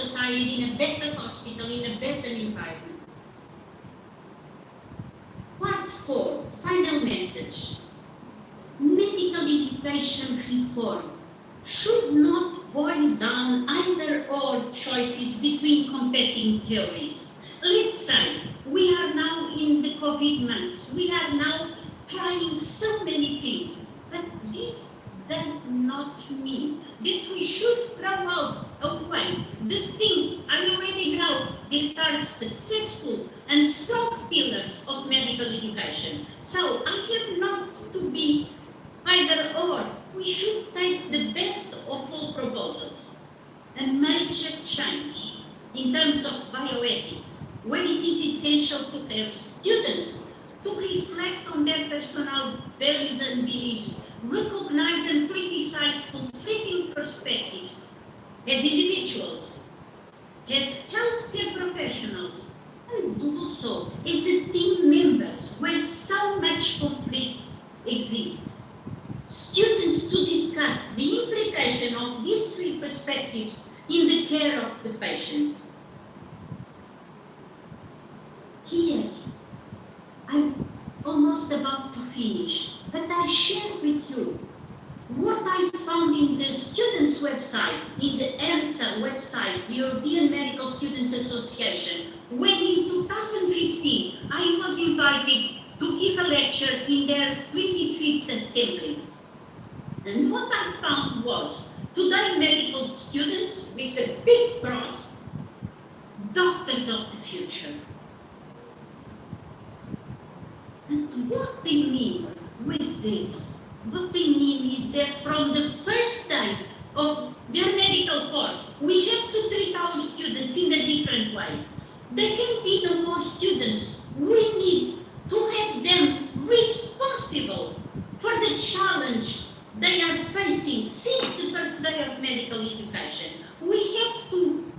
society, in a better hospital, in a better environment. Part 4, final message. Medical education reform should not boil down either or choices between competing theories. Let's say we are now in the COVID months. We are now trying so many things, but this does not mean that we should throw out away the things I already know that are successful and strong pillars of medical education. So I have not to be either or. We should take the best of all proposals. A major change in terms of bioethics, where it is essential to have students to reflect on their personal values and beliefs, recognize and criticize conflicting perspectives as individuals, as healthcare professionals, and also as a team members where so much conflict exists. Students to discuss the implication of these three perspectives in the care of the patients. Here, I'm almost about to finish, but I share with you what I found in the students' website, in the EMSA website, the European Medical Students Association, when in 2015 I was invited to give a lecture in their 25th assembly. And what I found was, today medical students with a big cross, doctors of the future. And what they mean with this, what they mean is that from the first day of their medical course, we have to treat our students in a different way. They can be the more students. We need to have them responsible for the challenge they are facing since the first day of medical education. We have to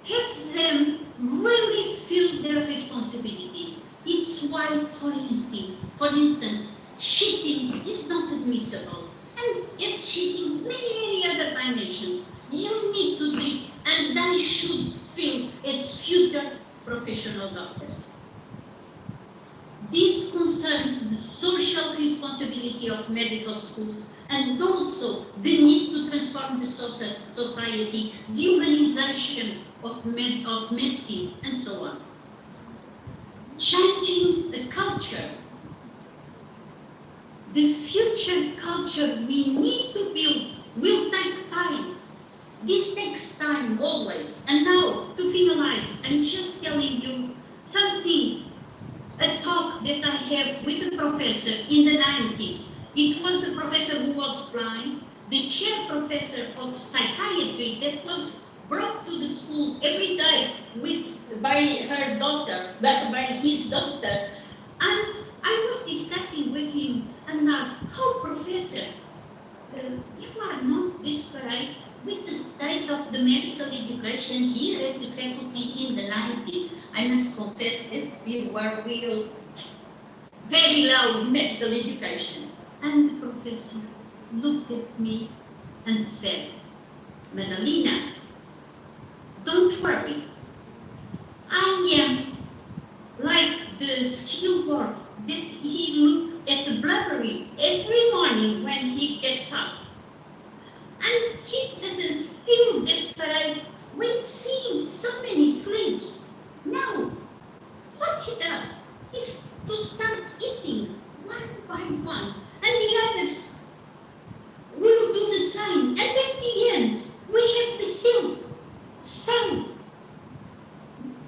have them really feel their responsibility. It's why, for instance, cheating is not admissible. And as cheating, many other dimensions, you need to treat, and they should feel as future professional doctors. This concerns the social responsibility of medical schools and also the need to transform the society, the humanization of medicine, and so on. Changing the culture. The future culture we need to build will take time. This takes time always. And now, to finalize, I'm just telling you something, a talk that I have with a professor in the 90s. It was a professor who was blind, the chair professor of psychiatry that was brought to the school every day by her daughter, by his daughter. And I was discussing with him and asked, how, professor, you are not desperate with the state of the medical education here at the faculty in the 90s. I must confess that we were very low in medical education. And the professor looked at me and said, Madalena, don't worry. I am like the skill board that he looked at the blubbery every morning when he gets up. And he doesn't feel desperate when seeing so many sleeps. No, what he does is to start eating one by one, and the others will do the same. And at the end, we have the silk. So,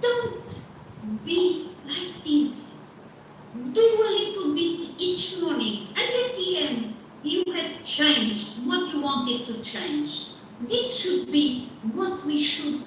don't be like this. Do a little bit each morning, and at the end, you have changed what you wanted to change. This should be what we should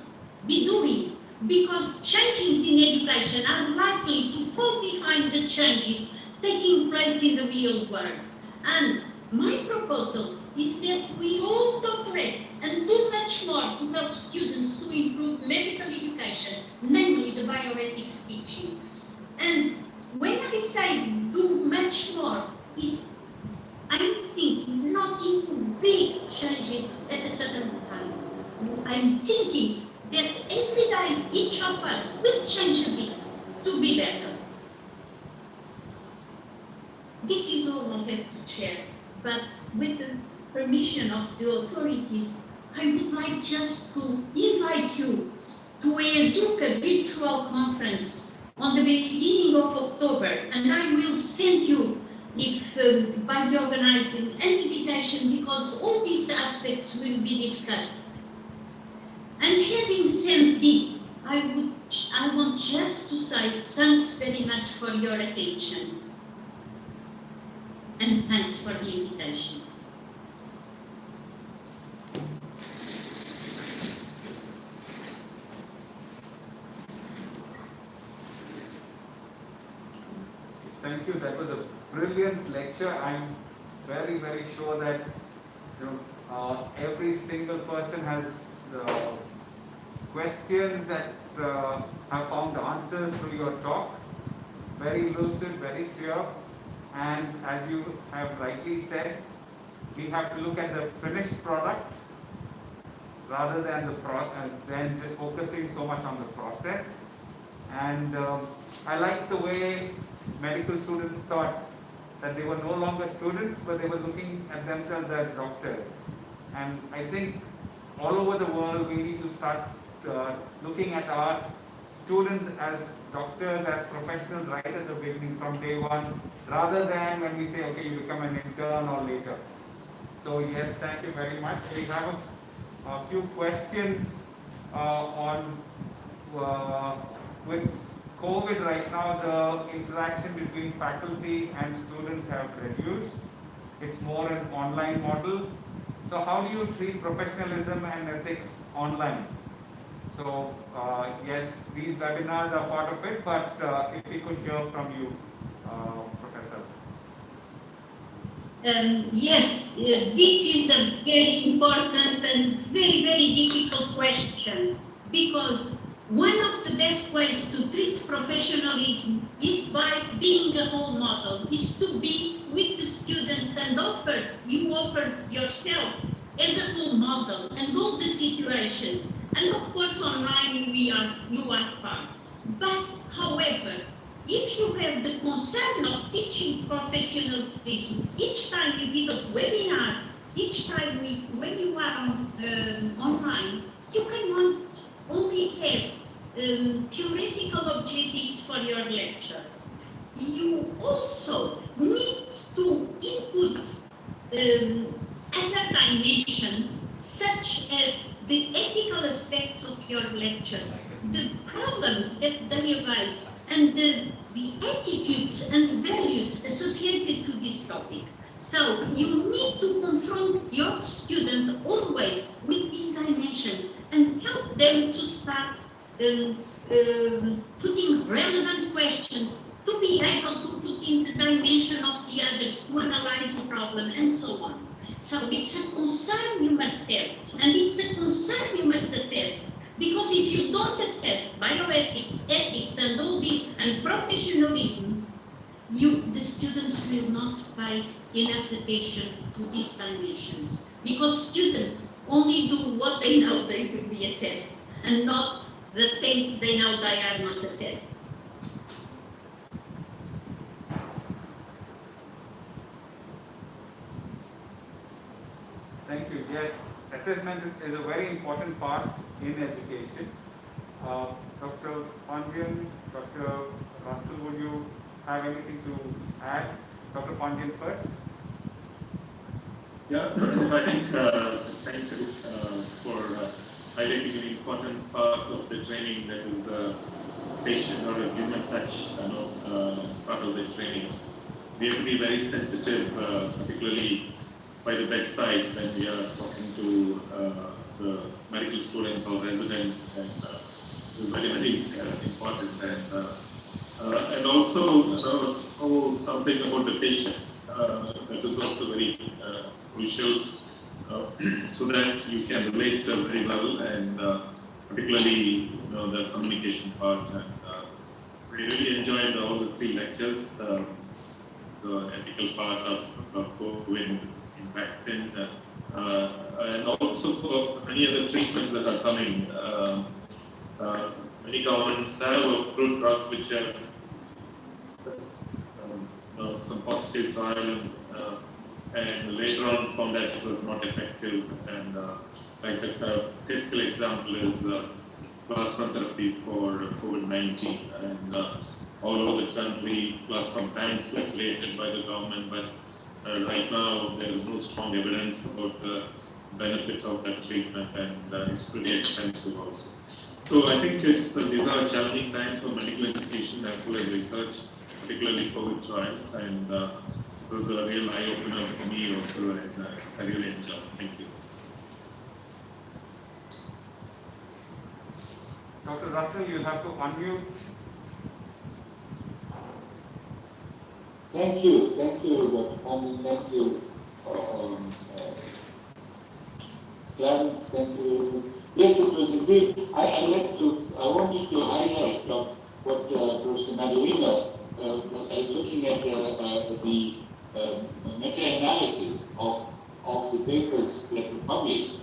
be doing, because changes in education are likely to fall behind the changes taking place in the real world. And my proposal is that we all talk less and do much more to help students to improve medical education, namely the bioethics teaching. And when I say do much more, I'm thinking not in big changes at a certain time. I'm thinking that inside each of us will change a bit to be better. This is all I have to share, but with the permission of the authorities, I would like just to invite you to a Educa virtual conference on the beginning of October, and I will send you, if by the organizing, an invitation, because all these aspects will be discussed. And having said this, I want just to say thanks very much for your attention. And thanks for the invitation. Thank you. That was a brilliant lecture. I'm very, very sure that every single person has questions that have found answers through your talk. Very lucid, very clear. And as you have rightly said, we have to look at the finished product rather than than just focusing so much on the process. And I like the way medical students thought that they were no longer students, but they were looking at themselves as doctors. And I think all over the world we need to start looking at our students as doctors, as professionals right at the beginning from day one, rather than when we say, okay, you become an intern or later. So yes, thank you very much. We have a few questions with COVID right now, the interaction between faculty and students have reduced. It's more an online model. So how do you treat professionalism and ethics online? So yes, these webinars are part of it, but if we could hear from you, Professor. Yes, this is a very important and very, very difficult question, because one of the best ways to treat professionalism is by being a role model, is to be with the students and you offer yourself as a role model and all the situations. And of course online you are far. But however, if you have the concern of teaching professionalism, each time you give a webinar, each time when you are online, you cannot only have theoretical objectives for your lecture. You also need to input other dimensions, such as the ethical aspects of your lectures, the problems that they arise, and the attitudes and values associated to this topic. So you need to confront your student always with these dimensions and help them to start putting relevant questions, to be able to put in the dimension of the others, to analyze the problem, and so on. So it's a concern you must have, and it's a concern you must assess. Because if you don't assess bioethics, ethics, and all this, and professionalism, the students will not pay enough attention to these dimensions. Because students only do what they know they will be assessed, and not the things they know they are not assessed. Thank you. Yes, assessment is a very important part in education. Dr. Pandian, Dr. Russell, would you have anything to add? Dr. Pandian first. Yeah, I think thank you for highlighting an important part of the training, that is patient or a human touch, as part of the training. We have to be very sensitive, particularly by the bedside when we are talking to the medical students or residents, and it's very, very important. And also something about the patient, that is also very crucial, so that you can relate very well, and particularly the communication part. And we really enjoyed all the 3 lectures, the ethical part of COVID vaccines, and also for many other treatments that are coming. many governments have approved drugs which have some positive trial and later on found that it was not effective. And like the typical example is plasma therapy for COVID-19, and all over the country, plasma banks were created by the government, but right now there is no strong evidence about the benefit of that treatment, and it's pretty expensive also. So I think these are challenging times for medical education as well as research, particularly COVID trials, and it was a real eye-opener for me also, and I really enjoyed. Thank you. Dr. Russell, you'll have to unmute. Thank you, Dr. Pandit, thank you, Clarence, thank you. Yes, it was indeed. I wanted to highlight what Professor Madalena, looking at the meta-analysis of the papers that were published.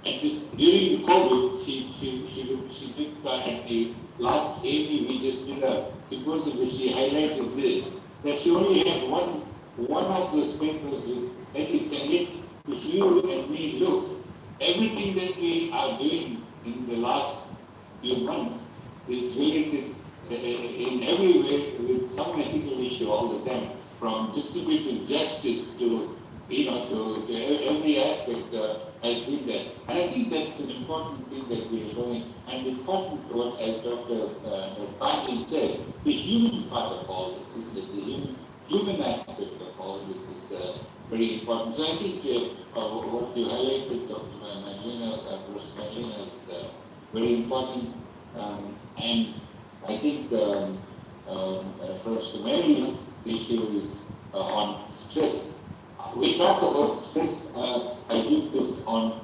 And this, during the COVID, she did at the last AV, we just did a symposium which she highlighted this, that she only had one of those papers with ethics, and yet if you and me look, everything that we are doing in the last few months is related in every way with some ethical issue all the time, from distributive justice to every aspect has been there. And I think that's an important thing that we are doing. And important what, as Dr. Pandit said, the human part of all this, isn't it? The human aspect of all this is very important. So I think what you highlighted, Dr. Madalena, Professor Madalena, is very important. And I think Professor Mary's issue is on stress. We talk about stress, I did this on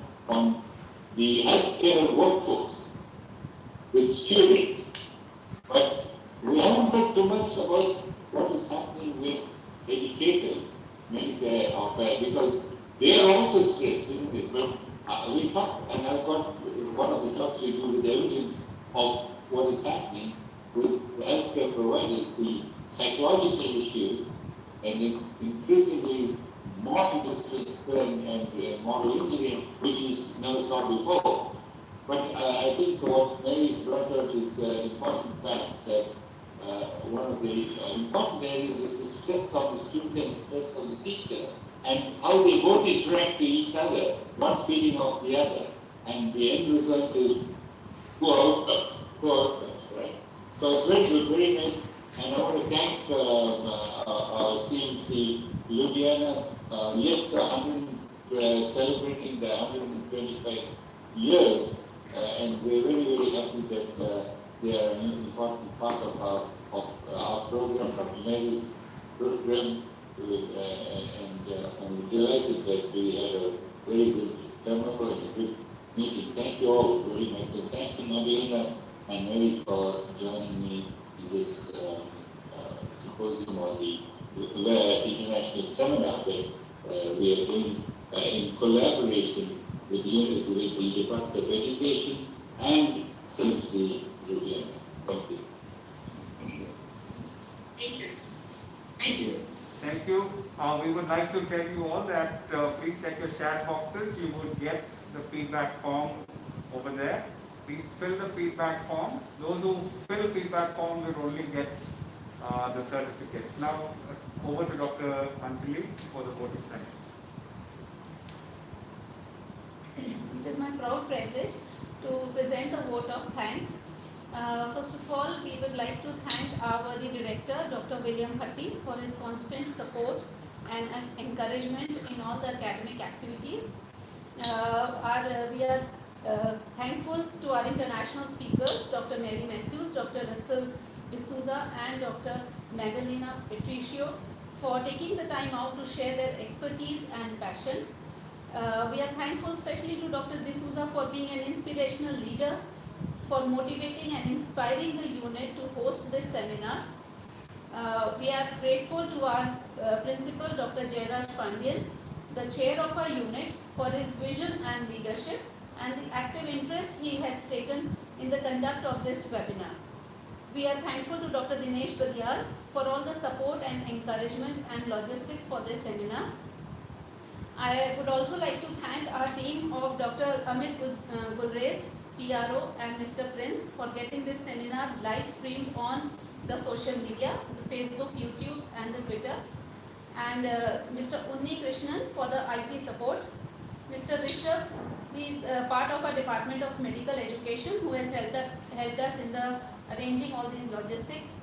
the healthcare workforce with students, but we haven't heard too much about what is happening with educators, because they are also stressed, isn't it? But we talk, and I've got one of the talks we do with evidence of what is happening with the healthcare providers, the psychological issues, and increasingly more industrial and model engineering, which we never saw before. But I think what Mary's brought out is the important fact that one of the important areas is the stress on the student and stress on the teacher, and how they both interact with each other, one feeding off the other. And the end result is poor outcomes, right? So it's very good, very nice. And I want to thank CMC Ljubljana. Yes, celebrating the 125 years, and we're very, very happy that they are an important part of our program, Dr. Mary's program, and we're delighted that we had a very good turnover and a good meeting. Thank you all very much, and thank you, Madalena and Mary, for joining me in this symposium or the international seminar that we are doing in collaboration with the Department of Education and CMC Ljubljana. Thank you. Thank you. Thank you. Thank you. We would like to tell you all that please check your chat boxes. You would get the feedback form over there. Please fill the feedback form. Those who fill feedback form will only get the certificates. Now, over to Dr. Anjali for the vote of thanks. It is my proud privilege to present a vote of thanks. First of all, we would like to thank our worthy director, Dr. William Bhatti, for his constant support and encouragement in all the academic activities. We are thankful to our international speakers, Dr. Mary Matthews, Dr. Russell D'Souza, and Dr. Madalena Patricio, for taking the time out to share their expertise and passion. We are thankful especially to Dr. D'Souza for being an inspirational leader, for motivating and inspiring the unit to host this seminar. We are grateful to our principal, Dr. Jairaj Pandian, the chair of our unit, for his vision and leadership and the active interest he has taken in the conduct of this webinar. We are thankful to Dr. Dinesh Badial for all the support and encouragement and logistics for this seminar. I would also like to thank our team of Dr. Amit Gulrez, PRO, and Mr. Prince for getting this seminar live streamed on the social media, the Facebook, YouTube, and the Twitter. And Mr. Unni Krishnan for the IT support. Mr. Rishabh, he is part of our Department of Medical Education who has helped us in the arranging all these logistics.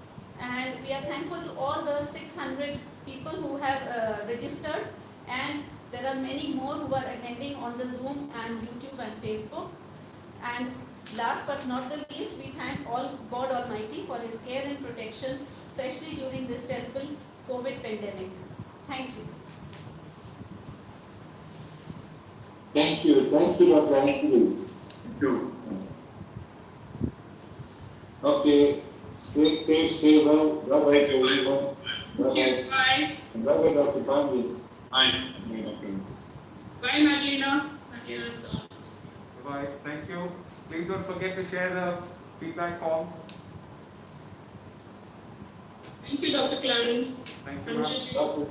And we are thankful to all the 600 people who have registered, and there are many more who are attending on the Zoom and YouTube and Facebook. And last but not the least, we thank all God Almighty for His care and protection, especially during this terrible COVID pandemic. Thank you. Thank you, Dr. Anthony. Thank you. Okay, stay well. Bye-bye to everyone. Bye-bye. Bye. And bye-bye, Dr. Pandit. Bye, my friends. Bye, Madlena. Bye. Thank you. Please don't forget to share the feedback forms. Thank you, Dr. Clarence. Thank you, ma'am. Dr.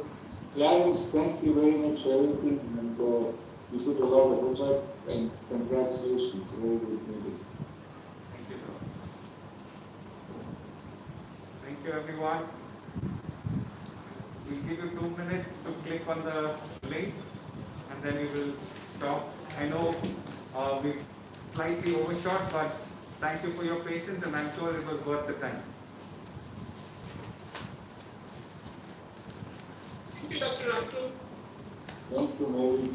Clarence, thank you very much for everything, and you put a lot of effort, and congratulations. Very good meeting. Thank you, sir. Thank you, everyone. We'll give you 2 minutes to click on the link, and then we will stop. I know we slightly overshot, but thank you for your patience, and I'm sure it was worth the time. Thank you, Dr. Rathod. Thank you, Mary.